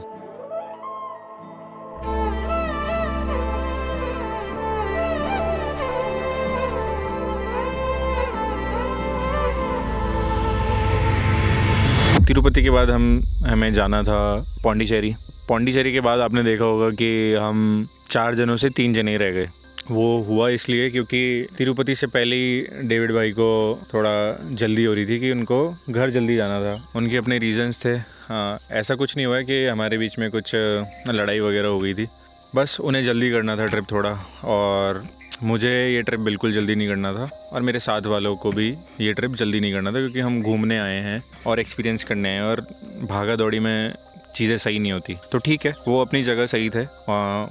S1: तिरुपति के बाद हमें जाना था पौंडीचेरी। पौंडीचेरी के बाद आपने देखा होगा कि हम 4 जनों से 3 जने ही रह गए। वो हुआ इसलिए क्योंकि तिरुपति से पहले ही डेविड भाई को थोड़ा जल्दी हो रही थी कि उनको घर जल्दी जाना था, उनके अपने रीजंस थे। हाँ, ऐसा कुछ नहीं हुआ है कि हमारे बीच में कुछ लड़ाई वगैरह हो गई थी, बस उन्हें जल्दी करना था ट्रिप थोड़ा, और मुझे ये ट्रिप बिल्कुल जल्दी नहीं करना था, और मेरे साथ वालों को भी ये ट्रिप जल्दी नहीं करना था, क्योंकि हम घूमने आए हैं और एक्सपीरियंस करने हैं। और भागा दौड़ी में चीज़ें सही नहीं होती। तो ठीक है, वो अपनी जगह सही थे।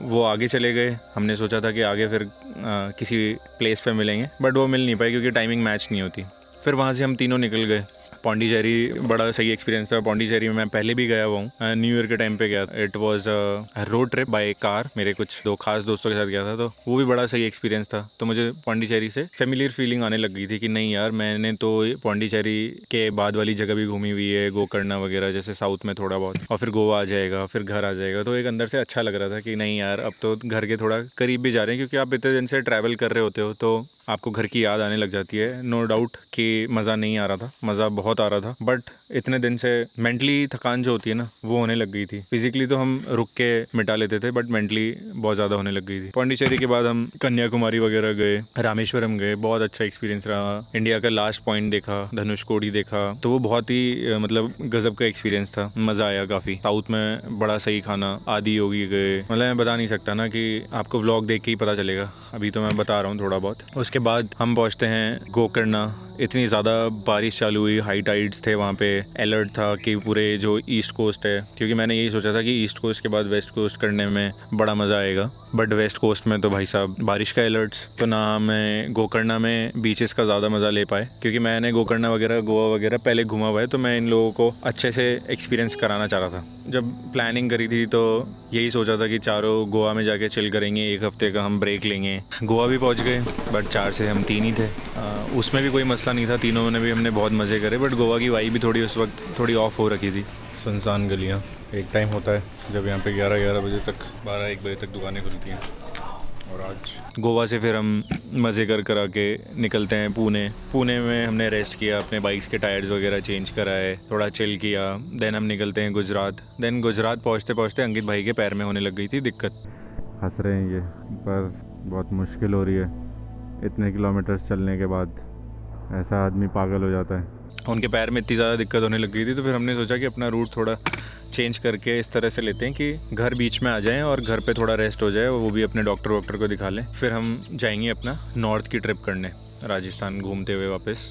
S1: वो आगे चले गए। हमने सोचा था कि आगे फिर किसी प्लेस पे मिलेंगे, बट वो मिल नहीं पाए क्योंकि टाइमिंग मैच नहीं होती। फिर वहाँ से हम तीनों निकल गए। पौंडीचेरी बड़ा सही एक्सपीरियंस था। पौंडीचेरी में मैं पहले भी गया हुआ हूँ, न्यू ईयर के टाइम पे गया। It was road trip by car, मेरे कुछ दो खास दोस्तों के साथ गया था, तो वो भी बड़ा सही एक्सपीरियंस था। तो मुझे पौंडीचेरी से फेमिलियर फीलिंग आने लग गई थी कि नहीं यार, मैंने तो पौंडीचेरी के बाद वाली जगह भी घूमी हुई है, गोकर्णा वगैरह जैसे साउथ में थोड़ा बहुत, और फिर गोवा आ जाएगा, फिर घर आ जाएगा। तो एक अंदर से अच्छा लग रहा था कि नहीं यार, अब तो घर के थोड़ा करीब भी जा रहे हैं, क्योंकि आप इतने दिन से ट्रैवल कर रहे होते हो तो आपको घर की याद आने लग जाती है। नो डाउट कि मज़ा नहीं आ रहा था, मज़ा बहुत आ रहा था, बट इतने दिन से मेंटली थकान जो होती है ना, वो होने लग गई थी। फिजिकली तो हम रुक के मिटा लेते थे, बट मेंटली बहुत ज़्यादा होने लग गई थी। पौंडीचेरी के बाद हम कन्याकुमारी वगैरह गए, रामेश्वरम गए, बहुत अच्छा एक्सपीरियंस रहा। इंडिया का लास्ट पॉइंट देखा, धनुषकोडी देखा, तो वो बहुत ही मतलब गजब का एक्सपीरियंस था, मज़ा आया काफ़ी। साउथ में बड़ा सही खाना, आदि योगी गए, मतलब मैं बता नहीं सकता ना कि आपको व्लॉग देख के ही पता चलेगा, अभी तो मैं बता रहा हूँ थोड़ा बहुत। उसके बाद हम पहुँचते हैं गोकर्णा। इतनी ज़्यादा बारिश चालू हुई, हाई टाइड्स थे वहाँ पे, अलर्ट था कि पूरे जो ईस्ट कोस्ट है, क्योंकि मैंने यही सोचा था कि ईस्ट कोस्ट के बाद वेस्ट कोस्ट करने में बड़ा मज़ा आएगा, बट वेस्ट कोस्ट में तो भाई साहब बारिश का अलर्ट्स। तो ना मैं गोकर्णा में बीचेस का ज़्यादा मज़ा ले पाए, क्योंकि मैंने गोकर्णा वगैरह, गोवा वगैरह पहले घूमा हुआ है, तो मैं इन लोगों को अच्छे से एक्सपीरियंस कराना चाह रहा था। जब प्लानिंग करी थी तो यही सोचा था कि चारों गोवा में जाके चिल करेंगे, एक हफ्ते का हम ब्रेक लेंगे। गोवा भी पहुंच गए, बट 4 से हम 3 ही थे। उसमें भी कोई मसला नहीं था, तीनों में भी हमने बहुत मज़े करे, बट गोवा की वाइब भी थोड़ी उस वक्त थोड़ी ऑफ हो रखी थी। सुनसान गलियाँ, एक टाइम होता है जब यहाँ पे 11 बजे तक, 12-1 बजे तक दुकानें खुलती हैं। और आज गोवा से फिर हम मज़े कर आके निकलते हैं पुणे में हमने रेस्ट किया, अपने बाइक्स के टायर्स वगैरह चेंज कराए, थोड़ा चिल किया। देन हम निकलते हैं गुजरात। देन गुजरात पहुँचते अंकित भाई के पैर में होने लग गई थी दिक्कत।
S3: हंस रहे हैं ये, पर बहुत मुश्किल हो रही है इतने किलोमीटर्स चलने के बाद, ऐसा आदमी पागल हो जाता है।
S1: उनके पैर में इतनी ज़्यादा दिक्कत होने लग गई थी, तो फिर हमने सोचा कि अपना रूट थोड़ा चेंज करके इस तरह से लेते हैं कि घर बीच में आ जाएं और घर पे थोड़ा रेस्ट हो जाए, वो भी अपने डॉक्टर को दिखा लें। फिर हम जाएंगे अपना नॉर्थ की ट्रिप करने, राजस्थान घूमते हुए वापस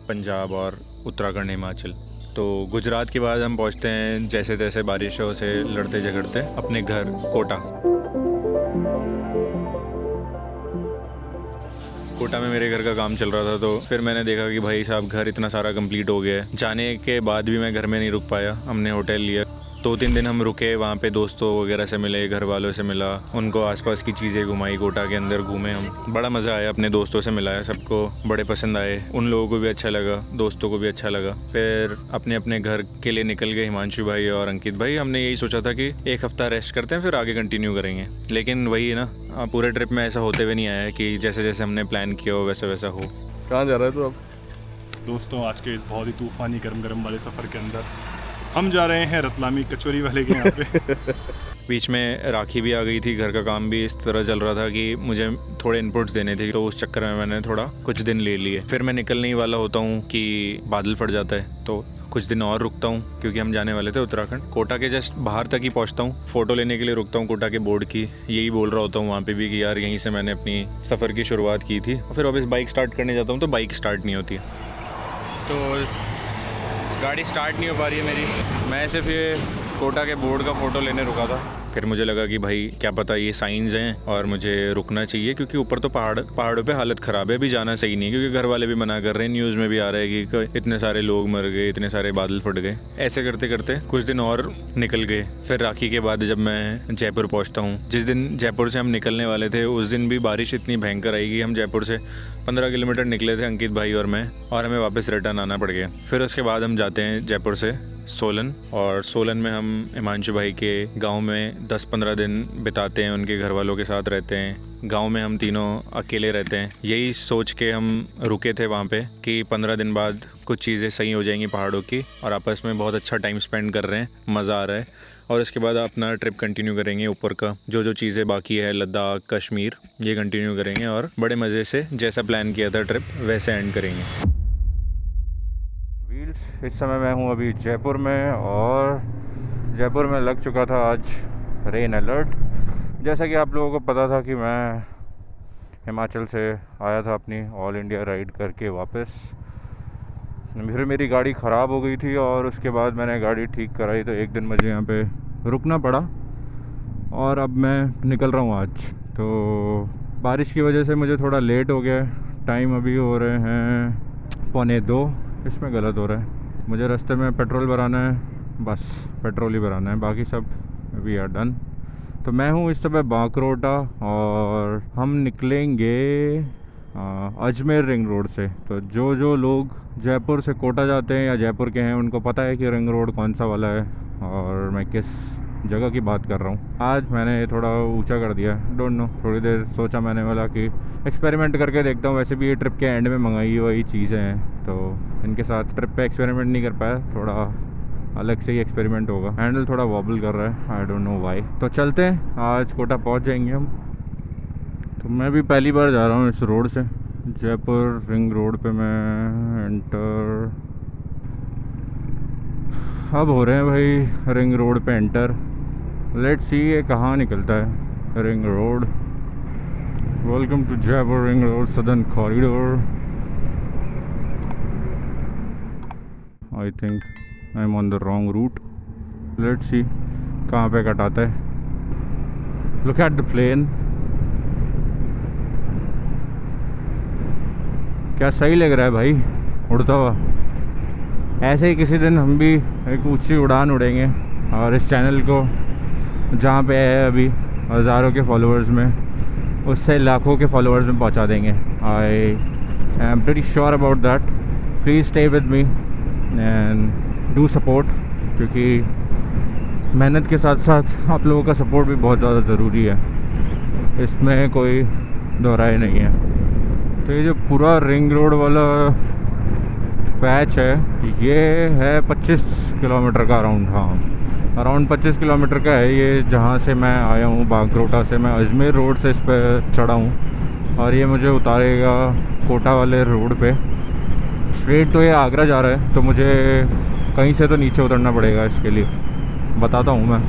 S1: पंजाब और उत्तराखंड, हिमाचल। तो गुजरात के बाद हम पहुंचते हैं जैसे तैसे बारिशों से लड़ते झगड़ते अपने घर कोटा में मेरे घर का काम चल रहा था। तो फिर मैंने देखा कि भाई साहब घर इतना सारा कंप्लीट हो गया है। जाने के बाद भी मैं घर में नहीं रुक पाया, हमने होटल लिया। 2-3 दिन हम रुके वहाँ पे, दोस्तों वगैरह से मिले, घर वालों से मिला, उनको आसपास की चीज़ें घुमाई, कोटा के अंदर घूमे हम, बड़ा मज़ा आया। अपने दोस्तों से मिलाया, सबको बड़े पसंद आए, उन लोगों को भी अच्छा लगा, दोस्तों को भी अच्छा लगा। फिर अपने अपने घर के लिए निकल गए हिमांशु भाई और अंकित भाई। हमने यही सोचा था कि एक हफ़्ता रेस्ट करते हैं, फिर आगे कंटिन्यू करेंगे, लेकिन वही है ना, पूरे ट्रिप में ऐसा होते हुए नहीं आया है कि जैसे जैसे हमने प्लान किया हो वैसा वैसा हो।
S3: कहाँ जा रहा है तो अब?
S5: दोस्तों, आज के इस बहुत ही तूफ़ानी गरम वाले सफ़र के अंदर हम जा रहे हैं रतलामी कचौरी वाले के यहाँ पे।
S1: बीच में राखी भी आ गई थी, घर का काम भी इस तरह चल रहा था कि मुझे थोड़े इनपुट्स देने थे, तो उस चक्कर में मैंने थोड़ा कुछ दिन ले लिए। फिर मैं निकलने ही वाला होता हूँ कि बादल फट जाता है, तो कुछ दिन और रुकता हूँ, क्योंकि हम जाने वाले थे उत्तराखंड। कोटा के जस्ट बाहर तक ही पहुँचता हूँ, फ़ोटो लेने के लिए रुकता हूँ कोटा के बोर्ड की। यही बोल रहा होता हूँ वहाँ पे भी कि यार यहीं से मैंने अपनी सफ़र की शुरुआत की थी। फिर वापस बाइक स्टार्ट करने जाता हूँ तो बाइक स्टार्ट नहीं होती, तो गाड़ी स्टार्ट नहीं हो पा रही है मेरी। मैं सिर्फ ये कोटा के बोर्ड का फ़ोटो लेने रुका था। फिर मुझे लगा कि भाई क्या पता ये साइंस हैं और मुझे रुकना चाहिए, क्योंकि ऊपर तो पहाड़ों पे हालत ख़राब है, अभी जाना सही नहीं है, क्योंकि घर वाले भी मना कर रहे हैं, न्यूज़ में भी आ रहा है कि इतने सारे लोग मर गए, इतने सारे बादल फट गए। ऐसे करते करते कुछ दिन और निकल गए। फिर राखी के बाद जब मैं जयपुर पहुँचता हूँ, जिस दिन जयपुर से हम निकलने वाले थे उस दिन भी बारिश इतनी भयंकर आई कि हम जयपुर से 15 किलोमीटर निकले थे अंकित भाई और मैं, और हमें वापस रिटर्न आना पड़ गया। फिर उसके बाद हम जाते हैं जयपुर से सोलन, और सोलन में हम हिमांशु भाई के गांव में 10-15 दिन बिताते हैं, उनके घर वालों के साथ रहते हैं। गांव में हम तीनों अकेले रहते हैं, यही सोच के हम रुके थे वहाँ पे कि 15 दिन बाद कुछ चीज़ें सही हो जाएंगी पहाड़ों की, और आपस में बहुत अच्छा टाइम स्पेंड कर रहे हैं, मज़ा आ रहा है। और इसके बाद अपना ट्रिप कंटिन्यू करेंगे, ऊपर का जो चीज़ें बाकी है, लद्दाख, कश्मीर, ये कंटिन्यू करेंगे और बड़े मज़े से जैसा प्लान किया था ट्रिप वैसे एंड करेंगे।
S3: इस समय मैं हूँ अभी जयपुर में, और जयपुर में लग चुका था आज रेन अलर्ट। जैसा कि आप लोगों को पता था कि मैं हिमाचल से आया था अपनी ऑल इंडिया राइड करके वापस। फिर मेरी गाड़ी ख़राब हो गई थी और उसके बाद मैंने गाड़ी ठीक कराई, तो एक दिन मुझे यहाँ पे रुकना पड़ा और अब मैं निकल रहा हूँ आज। तो बारिश की वजह से मुझे थोड़ा लेट हो गया। टाइम अभी हो रहे हैं 1:45। इसमें गलत हो रहा है। मुझे रास्ते में पेट्रोल भराना है, बस पेट्रोल ही भराना है, बाकी सब वी आर डन। तो मैं हूँ इस समय बांकरोटा और हम निकलेंगे अजमेर रिंग रोड से। तो जो लोग जयपुर से कोटा जाते हैं या जयपुर के हैं उनको पता है कि रिंग रोड कौन सा वाला है और मैं किस जगह की बात कर रहा हूँ। आज मैंने थोड़ा ऊंचा कर दिया, डोंट नो, थोड़ी देर सोचा मैंने, बोला कि एक्सपेरिमेंट करके देखता हूँ। वैसे भी ये ट्रिप के एंड में मंगाई हुई चीज़ें हैं तो इनके साथ ट्रिप पे एक्सपेरिमेंट नहीं कर पाया, थोड़ा अलग से ही एक्सपेरिमेंट होगा। हैंडल थोड़ा वॉबल कर रहा है, आई डोंट नो व्हाई। तो चलते हैं, आज कोटा पहुँच जाएंगे हम। तो मैं भी पहली बार जा रहा हूँ इस रोड से, जयपुर रिंग रोड पे मैं एंटर। अब हो रहे हैं भाई रिंग रोड पे एंटर। लेट्स सी ये कहाँ निकलता है ring road. Welcome to Jaipur ring road southern corridor. I think I am on the wrong route. Let's see कहाँ पे कटाता है। लुक एट द प्लेन, क्या सही लग रहा है भाई उड़ता हुआ। ऐसे ही किसी दिन हम भी एक ऊंची उड़ान उड़ेंगे और इस चैनल को जहाँ पे है अभी हज़ारों के फॉलोअर्स में, उससे लाखों के फॉलोअर्स में पहुँचा देंगे। I am pretty sure about that. Please stay with me and do support, क्योंकि मेहनत के साथ साथ आप लोगों का सपोर्ट भी बहुत ज़्यादा ज़रूरी है, इसमें कोई दोहराई नहीं है। तो ये जो पूरा रिंग रोड वाला पैच है ये है 25 किलोमीटर का अराउंड। हाँ, अराउंड 25 किलोमीटर का है ये। जहाँ से मैं आया हूँ बांकरोटा से, मैं अजमेर रोड से इस पर चढ़ा हूँ और ये मुझे उतारेगा कोटा वाले रोड पे स्ट्रेट। तो ये आगरा जा रहा है तो मुझे कहीं से तो नीचे उतरना पड़ेगा। इसके लिए बताता हूँ मैं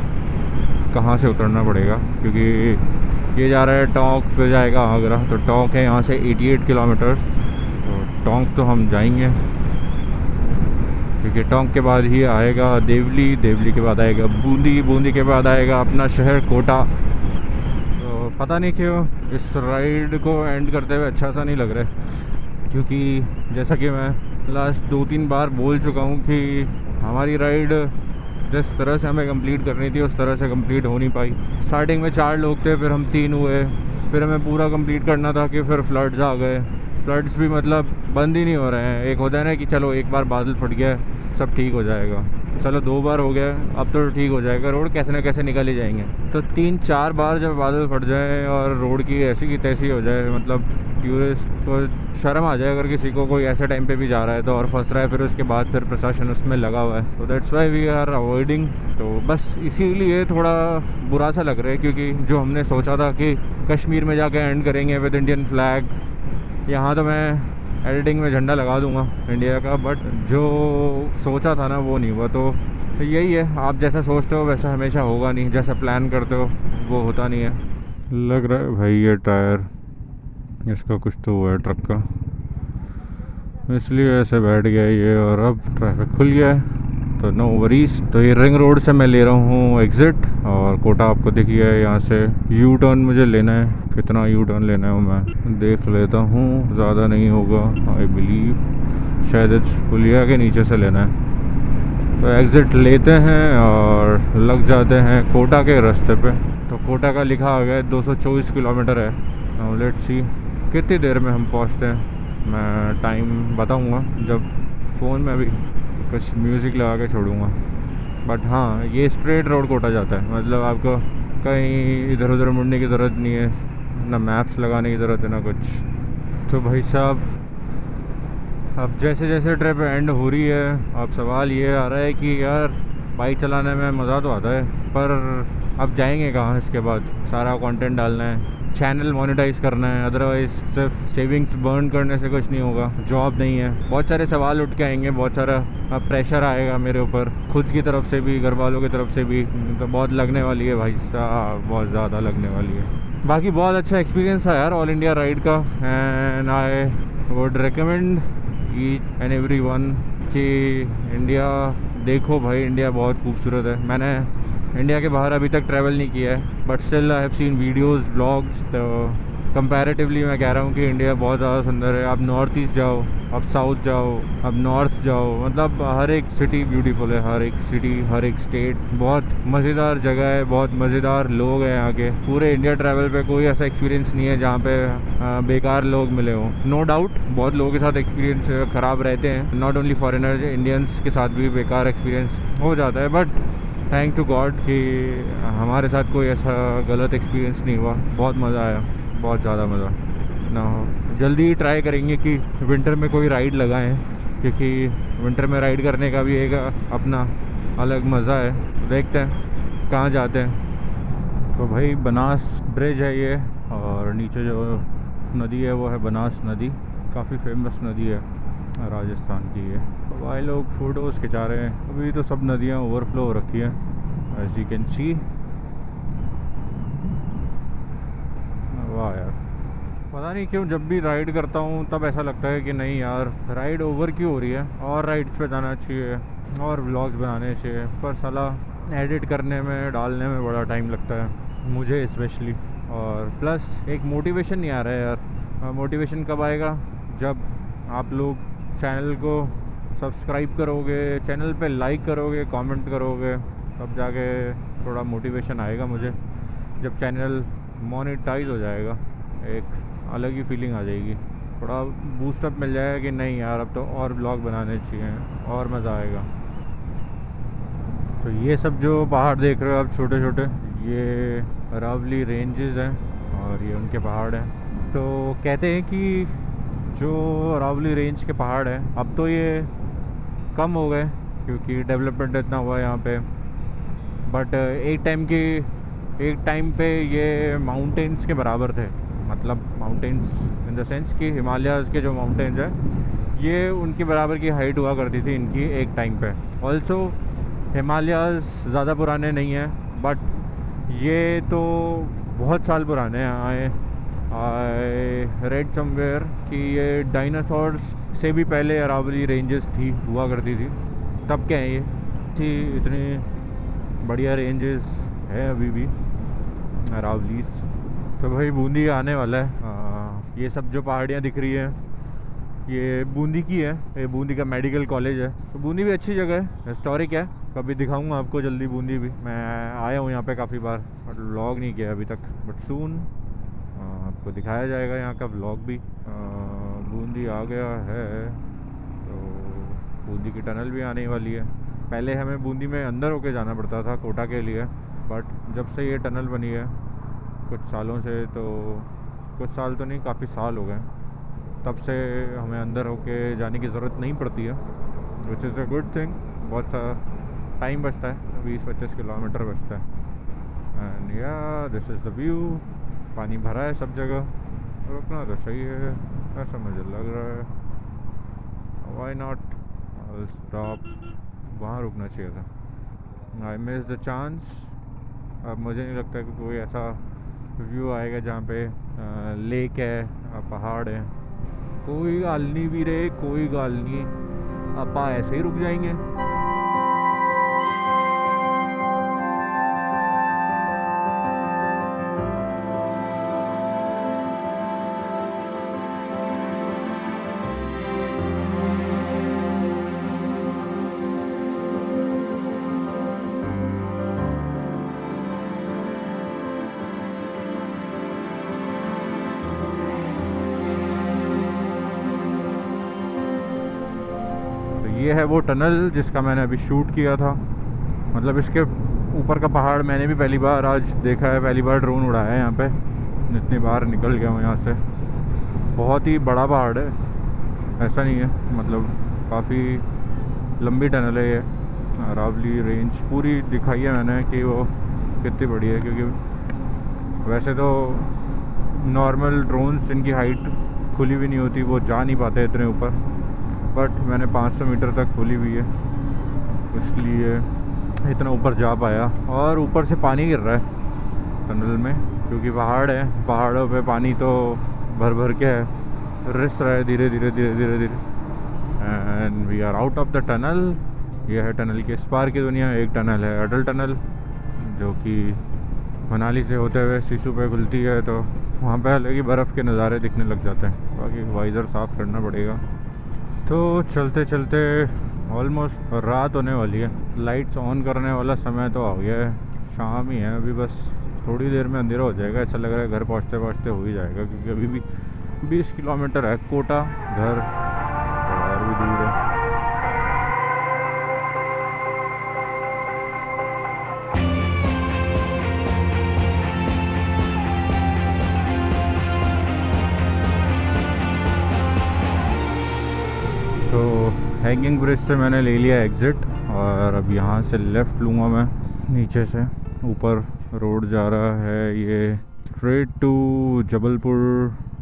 S3: कहाँ से उतरना पड़ेगा, क्योंकि ये जा रहा है टोंक, फिर जाएगा आगरा। तो टोंक है यहाँ से 88 किलोमीटर। तो टोंक तो हम जाएंगे, क्योंकि टोंक के बाद ही आएगा देवली, देवली के बाद आएगा बूंदी, बूंदी के बाद आएगा अपना शहर कोटा। तो पता नहीं क्यों इस राइड को एंड करते हुए अच्छा सा नहीं लग रहा है, क्योंकि जैसा कि मैं लास्ट 2-3 बार बोल चुका हूँ कि हमारी राइड जिस तरह से हमें कंप्लीट करनी थी उस तरह से कंप्लीट हो नहीं पाई। स्टार्टिंग में 4 लोग थे, फिर हम 3 हुए, फिर हमें पूरा कंप्लीट करना था कि फिर फ्लड्स आ गए। फ्लड्स भी मतलब बंद ही नहीं हो रहे हैं। एक होता है ना कि चलो एक बार बादल फट गया सब ठीक हो जाएगा, चलो 2 बार हो गया अब तो ठीक हो जाएगा, रोड कैसे ना कैसे निकल ही जाएंगे। तो 3-4 बार जब बादल फट जाए और रोड की ऐसी की तैसी हो जाए, मतलब टूरिस्ट को शर्म आ जाए अगर किसी को कोई ऐसे टाइम पे भी जा रहा है तो और फंस रहा है, फिर उसके बाद फिर प्रशासन उसमें लगा हुआ है। तो that's why we are avoiding. तो बस इसीलिए थोड़ा बुरा सा लग रहा है, क्योंकि जो हमने सोचा था कि कश्मीर में जाके एंड करेंगे विद इंडियन फ्लैग, यहाँ तो मैं एडिटिंग में झंडा लगा दूंगा इंडिया का, बट जो सोचा था ना वो नहीं हुआ। तो यही है, आप जैसा सोचते हो वैसा हमेशा होगा नहीं, जैसा प्लान करते हो वो होता नहीं है। लग रहा है भाई ये टायर इसका कुछ तो हुआ है ट्रक का, इसलिए ऐसे बैठ गया ये, और अब ट्रैफिक खुल गया है तो नो वरीज। तो ये रिंग रोड से मैं ले रहा हूँ एग्ज़िट, और कोटा आपको देखिए यहाँ से यू टर्न मुझे लेना है। कितना यू टर्न लेना है वो मैं देख लेता हूँ, ज़्यादा नहीं होगा आई बिलीव, शायद पुलिया के नीचे से लेना है। तो एग्ज़िट लेते हैं और लग जाते हैं कोटा के रास्ते पे। तो कोटा का लिखा आ गया 224 किलोमीटर है। लेट्स सी कितनी देर में हम पहुँचते हैं, मैं टाइम बताऊँगा जब फ़ोन में भी कुछ म्यूज़िक लगा के छोड़ूंगा। बट हाँ, ये स्ट्रेट रोड कोटा जाता है, मतलब आपको कहीं इधर उधर मुड़ने की ज़रूरत नहीं है, ना मैप्स लगाने की ज़रूरत है ना कुछ। तो भाई साहब अब जैसे जैसे ट्रिप एंड हो रही है, अब सवाल ये आ रहा है कि यार बाइक चलाने में मज़ा तो आता है, पर अब जाएंगे कहाँ इसके बाद? सारा कंटेंट डालना है, चैनल मोनेटाइज करना है, अदरवाइज सिर्फ सेविंग्स बर्न करने से कुछ नहीं होगा। जॉब नहीं है, बहुत सारे सवाल उठ के आएंगे, बहुत सारा प्रेशर आएगा मेरे ऊपर, खुद की तरफ से भी घर वालों की तरफ से भी। तो बहुत लगने वाली है भाई साहब, बहुत ज़्यादा लगने वाली है। बाकी बहुत अच्छा एक्सपीरियंस था यार ऑल इंडिया राइड का, and I would recommend each and every one कि इंडिया देखो भाई, इंडिया बहुत खूबसूरत है। मैंने इंडिया के बाहर अभी तक ट्रैवल नहीं किया है, but still I have seen videos blogs. तो कंपैरेटिवली मैं कह रहा हूँ कि इंडिया बहुत ज़्यादा सुंदर है। आप नॉर्थ ईस्ट जाओ, आप साउथ जाओ, आप नॉर्थ जाओ, मतलब हर एक सिटी ब्यूटीफुल है, हर एक सिटी, हर एक स्टेट बहुत मज़ेदार जगह है, बहुत मज़ेदार लोग हैं यहाँ के। पूरे इंडिया ट्रैवल पे कोई ऐसा एक्सपीरियंस नहीं है जहाँ पे बेकार लोग मिले हों। नो डाउट बहुत लोगों के साथ एक्सपीरियंस ख़राब रहते हैं, नॉट ओनली फॉरेनर्स, इंडियंस के साथ भी बेकार एक्सपीरियंस हो जाता है, बट थैंक टू गॉड कि हमारे साथ कोई ऐसा गलत एक्सपीरियंस नहीं हुआ। बहुत मज़ा आया, बहुत ज़्यादा मज़ा ना हो। जल्दी ही ट्राई करेंगे कि विंटर में कोई राइड लगाएं, क्योंकि विंटर में राइड करने का भी एक अपना अलग मज़ा है। देखते हैं कहाँ जाते हैं। तो भाई बनास ब्रिज है ये, और नीचे जो नदी है वो है बनास नदी, काफ़ी फेमस नदी है राजस्थान की है। भाई लोग फ़ोटोज़ खिंचा रहे हैं। अभी तो सब नदियाँ ओवरफ्लो हो रखी हैं, एज यू कैन सी। वाह यार, पता नहीं क्यों जब भी राइड करता हूँ तब ऐसा लगता है कि नहीं यार राइड ओवर क्यों हो रही है, और राइड्स पे जाना चाहिए और व्लॉग्स बनाने चाहिए, पर साला एडिट करने में डालने में बड़ा टाइम लगता है मुझे स्पेशली। और प्लस एक मोटिवेशन नहीं आ रहा है यार। मोटिवेशन कब आएगा? जब आप लोग चैनल को सब्सक्राइब करोगे, चैनल पे लाइक करोगे, कमेंट करोगे, तब जाके थोड़ा मोटिवेशन आएगा मुझे। जब चैनल मोनेटाइज हो जाएगा एक अलग ही फीलिंग आ जाएगी, थोड़ा बूस्टअप मिल जाएगा कि नहीं यार अब तो और ब्लॉग बनाने चाहिए और मज़ा आएगा। तो ये सब जो पहाड़ देख रहे हो आप छोटे छोटे, ये अरावली रेंजेस हैं और ये उनके पहाड़ हैं। तो कहते हैं कि जो अरावली रेंज के पहाड़ हैं अब तो ये कम हो गए क्योंकि डेवलपमेंट इतना हुआ है यहाँ पे, बट एक टाइम पे ये माउंटेन्स के बराबर थे। मतलब माउंटेन्स इन द सेंस कि हिमालयाज़ के जो माउंटेन्स हैं ये उनके बराबर की हाइट हुआ करती थी इनकी एक टाइम पे। ऑल्सो हिमालयाज़ ज़्यादा पुराने नहीं हैं, बट ये तो बहुत साल पुराने हैं। आई रेड समवेयर कि ये डायनासोर्स से भी पहले अरावली रेंजेस हुआ करती थी, तब क्या है ये इतनी बढ़िया रेंजेस है अभी भी अरावलीस। तो भाई बूंदी आने वाला है। ये सब जो पहाड़ियाँ दिख रही हैं ये बूंदी की है, ये बूंदी का मेडिकल कॉलेज है। तो बूंदी भी अच्छी जगह है, हिस्टोरिक है। कभी दिखाऊंगा आपको जल्दी बूंदी भी। मैं आया हूँ यहाँ पे काफ़ी बार बट व्लॉग नहीं किया अभी तक, बट सून आपको दिखाया जाएगा यहाँ का व्लॉग भी। बूंदी आ गया है, तो बूंदी की टनल भी आने वाली है। पहले हमें बूंदी में अंदर होके जाना पड़ता था कोटा के लिए, बट जब से ये टनल बनी है कुछ सालों से, तो कुछ साल तो नहीं काफ़ी साल हो गए, तब से हमें अंदर होके जाने की ज़रूरत नहीं पड़ती है, which is a good thing. बहुत सा टाइम बचता है, 20-25 किलोमीटर बचता है। एंड या दिस इज़ द व्यू। पानी भरा है सब जगह, रुकना तो सही है ऐसा मुझे लग रहा है। Why not, I stop. वहाँ रुकना चाहिए था। I miss the chance. अब मुझे नहीं लगता कि कोई ऐसा व्यू आएगा जहाँ पे लेक है, पहाड़ है। कोई गाल नहीं भी रे, कोई गाल नहीं, अपा ऐसे ही रुक जाएंगे। ये है वो टनल जिसका मैंने अभी शूट किया था। मतलब इसके ऊपर का पहाड़ मैंने भी पहली बार आज देखा है, पहली बार ड्रोन उड़ाया है यहाँ पे। इतनी बार निकल गया हूँ यहाँ से। बहुत ही बड़ा पहाड़ है, ऐसा नहीं है, मतलब काफ़ी लंबी टनल है ये। अरावली रेंज पूरी दिखाई है मैंने कि वो कितनी बड़ी है, क्योंकि वैसे तो नॉर्मल ड्रोन्स इनकी हाइट खुली भी नहीं होती, वो जा नहीं पाते इतने ऊपर, बट मैंने 500 मीटर तक खोली हुई है, इसलिए इतना ऊपर जा पाया। और ऊपर से पानी गिर रहा है टनल में, क्योंकि पहाड़ है, पहाड़ों पे पानी तो भर भर के है, रिस रहा है धीरे धीरे धीरे धीरे धीरे। And we are out of the tunnel. ये है टनल के इस पार की दुनिया। एक टनल है अटल टनल, जो कि मनाली से होते हुए सिसु पे खुलती है, तो वहाँ पे अलग ही बर्फ़ के नज़ारे दिखने लग जाते हैं। बाकी वाइज़र साफ़ करना पड़ेगा। तो चलते चलते ऑलमोस्ट रात होने वाली है। लाइट्स ऑन करने वाला समय तो आ गया है, शाम ही है अभी, बस थोड़ी देर में अंधेरा हो जाएगा। ऐसा लग रहा है घर पहुँचते पहुँचते हो ही जाएगा, क्योंकि अभी भी 20 किलोमीटर है कोटा घर, और भी दूर है। तो हैंगिंग ब्रिज से मैंने ले लिया एग्ज़िट, और अब यहाँ से लेफ़्ट लूँगा मैं। नीचे से ऊपर रोड जा रहा है, ये स्ट्रेट टू जबलपुर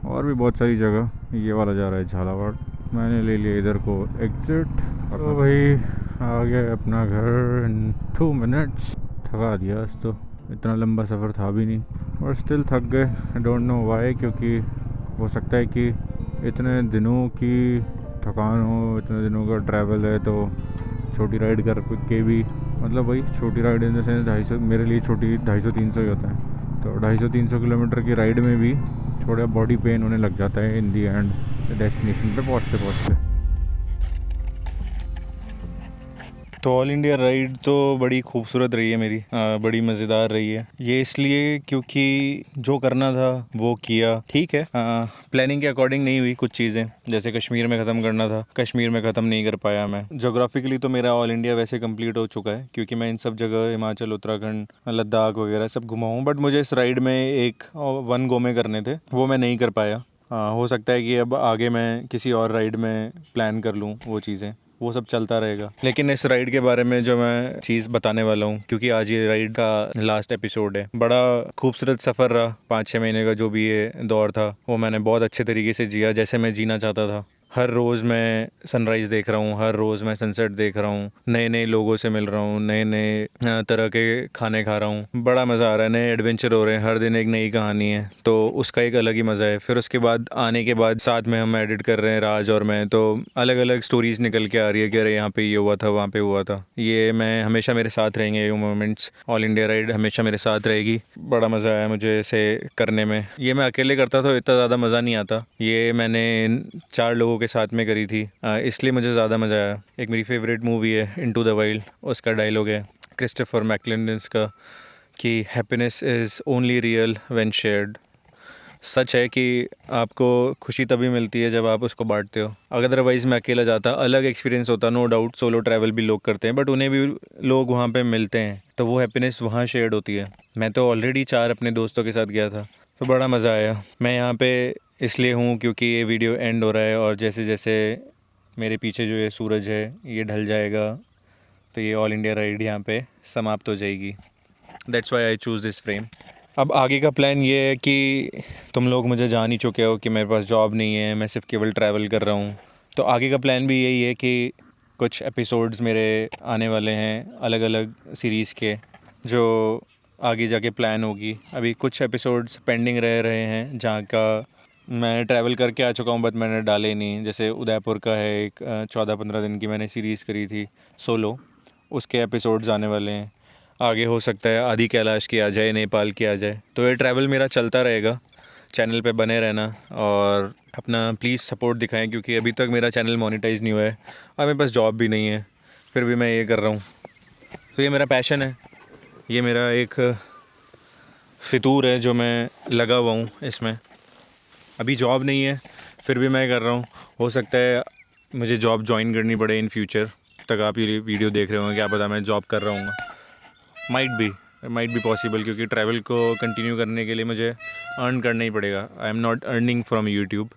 S3: और भी बहुत सारी जगह। ये वाला जा रहा है झालावाड़। मैंने ले लिया इधर को एग्ज़िट। तो भाई आ गया अपना घर इन 2 मिनट्स। थका दिया आज तो, इतना लंबा सफ़र था भी नहीं, और स्टिल थक गए। आई डोंट नो वाई, क्योंकि हो सकता है कि इतने दिनों की थकान हो, इतने दिनों का ट्रैवल है, तो छोटी राइड कर के भी, मतलब वही छोटी राइड इन द सेंस 250, मेरे लिए छोटी 250-300 ही होता है। तो 250-300 किलोमीटर की राइड में भी थोड़ा बॉडी पेन होने लग जाता है इन दी एंड डेस्टिनेशन पे पहुँचते पहुँचते। तो ऑल इंडिया राइड तो बड़ी खूबसूरत रही है मेरी, बड़ी मज़ेदार रही है। ये इसलिए क्योंकि जो करना था वो किया। ठीक है, प्लानिंग के अकॉर्डिंग नहीं हुई कुछ चीज़ें, जैसे कश्मीर में ख़त्म करना था, कश्मीर में ख़त्म नहीं कर पाया मैं। जोग्राफिकली तो मेरा ऑल इंडिया वैसे कंप्लीट हो चुका है, क्योंकि मैं इन सब जगह हिमाचल, उत्तराखंड, लद्दाख वगैरह सब घुमा हूँ। बट मुझे इस राइड में एक 1 गो में करने थे, वो मैं नहीं कर पाया। हो सकता है कि अब आगे मैं किसी और राइड में प्लान कर लूँ वो चीज़ें, वो सब चलता रहेगा। लेकिन इस राइड के बारे में जो मैं चीज़ बताने वाला हूँ, क्योंकि आज ये राइड का लास्ट एपिसोड है, बड़ा खूबसूरत सफ़र रहा। 5-6 महीने का जो भी ये दौर था, वो मैंने बहुत अच्छे तरीके से जिया, जैसे मैं जीना चाहता था। हर रोज़ मैं सनराइज़ देख रहा हूँ, हर रोज़ मैं सनसेट देख रहा हूँ, नए नए लोगों से मिल रहा हूँ, नए नए तरह के खाने खा रहा हूँ। बड़ा मज़ा आ रहा है, नए एडवेंचर हो रहे हैं, हर दिन एक नई कहानी है, तो उसका एक अलग ही मज़ा है। फिर उसके बाद आने के बाद साथ में हम एडिट कर रहे हैं, राज और मैं, तो अलग अलग स्टोरीज़ निकल के आ रही है कि अरे यहाँ पे ये हुआ था, वहाँ पे हुआ था। ये मैं हमेशा मेरे साथ रहेंगे ये मोमेंट्स। ऑल इंडिया राइड हमेशा मेरे साथ रहेगी। बड़ा मज़ा आया मुझे इसे करने में। ये मैं अकेले करता तो इतना ज़्यादा मज़ा नहीं आता, ये मैंने 4 लोगों के साथ में करी थी, इसलिए मुझे ज़्यादा मज़ा आया। एक मेरी फेवरेट मूवी है इनटू द वाइल्ड, उसका डायलॉग है क्रिस्टोफर मैकलिंडन का कि happiness is only real when shared. सच है कि आपको खुशी तभी मिलती है जब आप उसको बांटते हो। अदरवाइज़ मैं अकेला जाता, अलग एक्सपीरियंस होता, नो डाउट। सोलो ट्रैवल भी लोग करते हैं, बट उन्हें भी लोग वहाँ पे मिलते हैं, तो वो हैप्पीनेस वहाँ शेयर्ड होती है। मैं तो ऑलरेडी 4 अपने दोस्तों के साथ गया था, तो बड़ा मज़ा आया। मैं यहाँ पे इसलिए हूँ क्योंकि ये वीडियो एंड हो रहा है, और जैसे जैसे मेरे पीछे जो ये सूरज है ये ढल जाएगा, तो ये ऑल इंडिया राइड यहाँ पे समाप्त हो जाएगी। That's why I choose this frame. अब आगे का प्लान ये है कि तुम लोग मुझे जान ही चुके हो कि मेरे पास जॉब नहीं है, मैं सिर्फ केवल ट्रैवल कर रहा हूँ। तो आगे का प्लान भी यही है कि कुछ एपिसोड्स मेरे आने वाले हैं अलग अलग सीरीज़ के, जो आगे जाके प्लान होगी। अभी कुछ एपिसोड्स पेंडिंग रह रहे हैं जहाँ का मैं ट्रैवल करके आ चुका हूँ, बट मैंने डाले नहीं। जैसे उदयपुर का है एक 14-15 दिन की मैंने सीरीज़ करी थी सोलो, उसके एपिसोड्स आने वाले हैं। आगे हो सकता है आदि कैलाश की आ जाए, नेपाल की आ जाए। तो ये ट्रैवल मेरा चलता रहेगा, चैनल पे बने रहना और अपना प्लीज़ सपोर्ट दिखाएं, क्योंकि अभी तक मेरा चैनल मोनेटाइज़ नहीं हुआ है और मेरे पास जॉब भी नहीं है, फिर भी मैं ये कर रहा हूँ। तो ये मेरा पैशन है, ये मेरा एक फितूर है जो मैं लगा हुआ हूँ इसमें। अभी जॉब नहीं है, फिर भी मैं कर रहा हूँ। हो सकता है मुझे जॉब ज्वाइन करनी पड़े इन फ्यूचर। तक आप ये वीडियो देख रहे होंगे, क्या पता मैं जॉब कर रहा हूँ। माइट बी पॉसिबल, क्योंकि ट्रैवल को कंटिन्यू करने के लिए मुझे अर्न करना ही पड़ेगा। I am not earning from YouTube.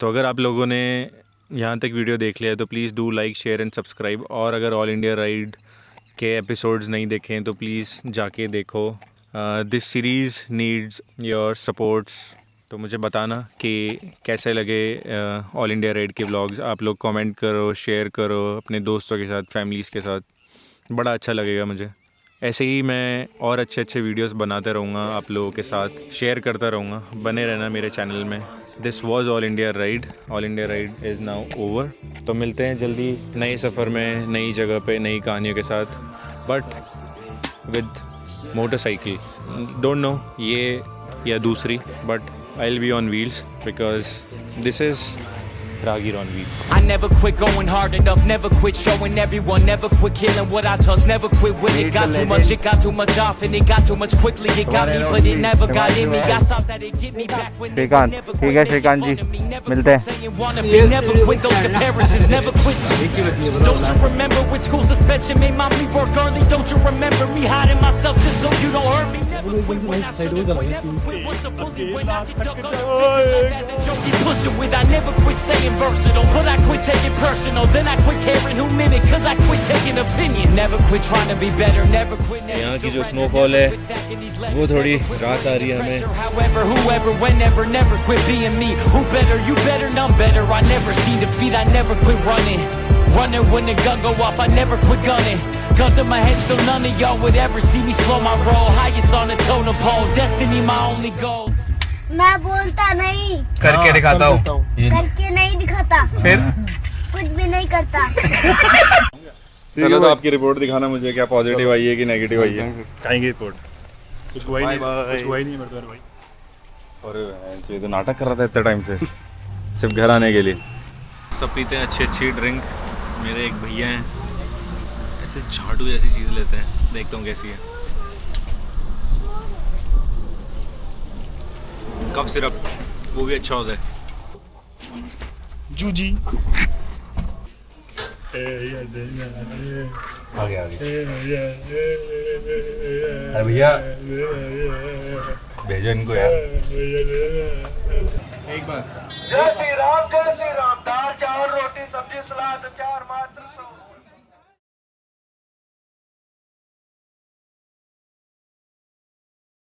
S3: तो अगर आप लोगों ने यहाँ तक वीडियो देख लिया है तो please do like, share and subscribe. और अगर ऑल इंडिया राइड के एपिसोड्स नहीं देखें तो प्लीज़ जाके देखो। This series needs your supports. तो मुझे बताना कि कैसे लगे ऑल इंडिया राइड के व्लॉग्स। आप लोग कमेंट करो, शेयर करो अपने दोस्तों के साथ, फैमिलीज़ के साथ, बड़ा अच्छा लगेगा मुझे। ऐसे ही मैं और अच्छे अच्छे वीडियोस बनाते रहूँगा, आप लोगों के साथ शेयर करता रहूँगा। बने रहना मेरे चैनल में। This was all India ride. All India ride is now over. तो मिलते हैं जल्दी नए सफ़र में, नई जगह पे, नई कहानियों के साथ, but with
S1: motorcycle, don't know ये या दूसरी, but I will be on wheels because this is Ragir on wheels.
S6: I never quit going hard enough, never quit showing everyone, never quit killing what I touch, never quit when it got too much, it got too much off and it got too much quickly, it got me but it never got in me, I thought that it'd get me back when they
S3: Srikanth,
S6: never
S3: ठीक है
S6: quit,
S3: Shrikant जी, मिलते हैं।
S6: never quit those comparisons, never quit. Don't you remember when school suspension made mom leave work early? Don't you remember me hiding myself just so you don't hurt me? Never quit when I should've quit, never quit was a bully when I get ducked on the fist and I had the joke he's pushing with. I never quit staying versatile, but I quit taking personal, then I quit caring who meant it, cause I quit taking opinion. Never quit trying to be better, never quit.
S1: यहाँ की जो snowfall है वो थोड़ी रास आ रही है हमें।
S6: However, whoever, whenever, never quit being me. Who better, you better, none better. I never see defeat, I never quit running. Running when the gun go off, I never quit gunning. Gun to my head, still none of y'all would ever see me slow my roll. Highest on the totem pole, destiny my only goal.
S7: मैं बोलता नहीं,
S3: करके दिखाता हूँ।
S7: करके नहीं दिखाता,
S3: फिर
S7: कुछ भी नहीं करता।
S3: चलो तो आपकी रिपोर्ट दिखाना मुझे, क्या पॉजिटिव आई है कि नेगेटिव आई है?
S5: खाएंगे रिपोर्ट। कुछ हुआ ही नहीं, कुछ हुआ ही नहीं मेरे भाई।
S3: और ये तो नाटक कर रहा था इतने टाइम से सिर्फ घर आने के लिए।
S1: सब पीते हैं अच्छी अच्छी ड्रिंक। मेरे एक भैया हैं ऐसे झाड़ू जैसी चीज़ लेते हैं, देखता हूँ कैसी है। कप सिरप, वो भी अच्छा होता है।
S5: जूजी
S3: आगे अरे भैया भेजो इनको यार।
S5: एक बार
S4: जय श्री राम, दाल चावल रोटी सब्जी सलाद अचार मात्र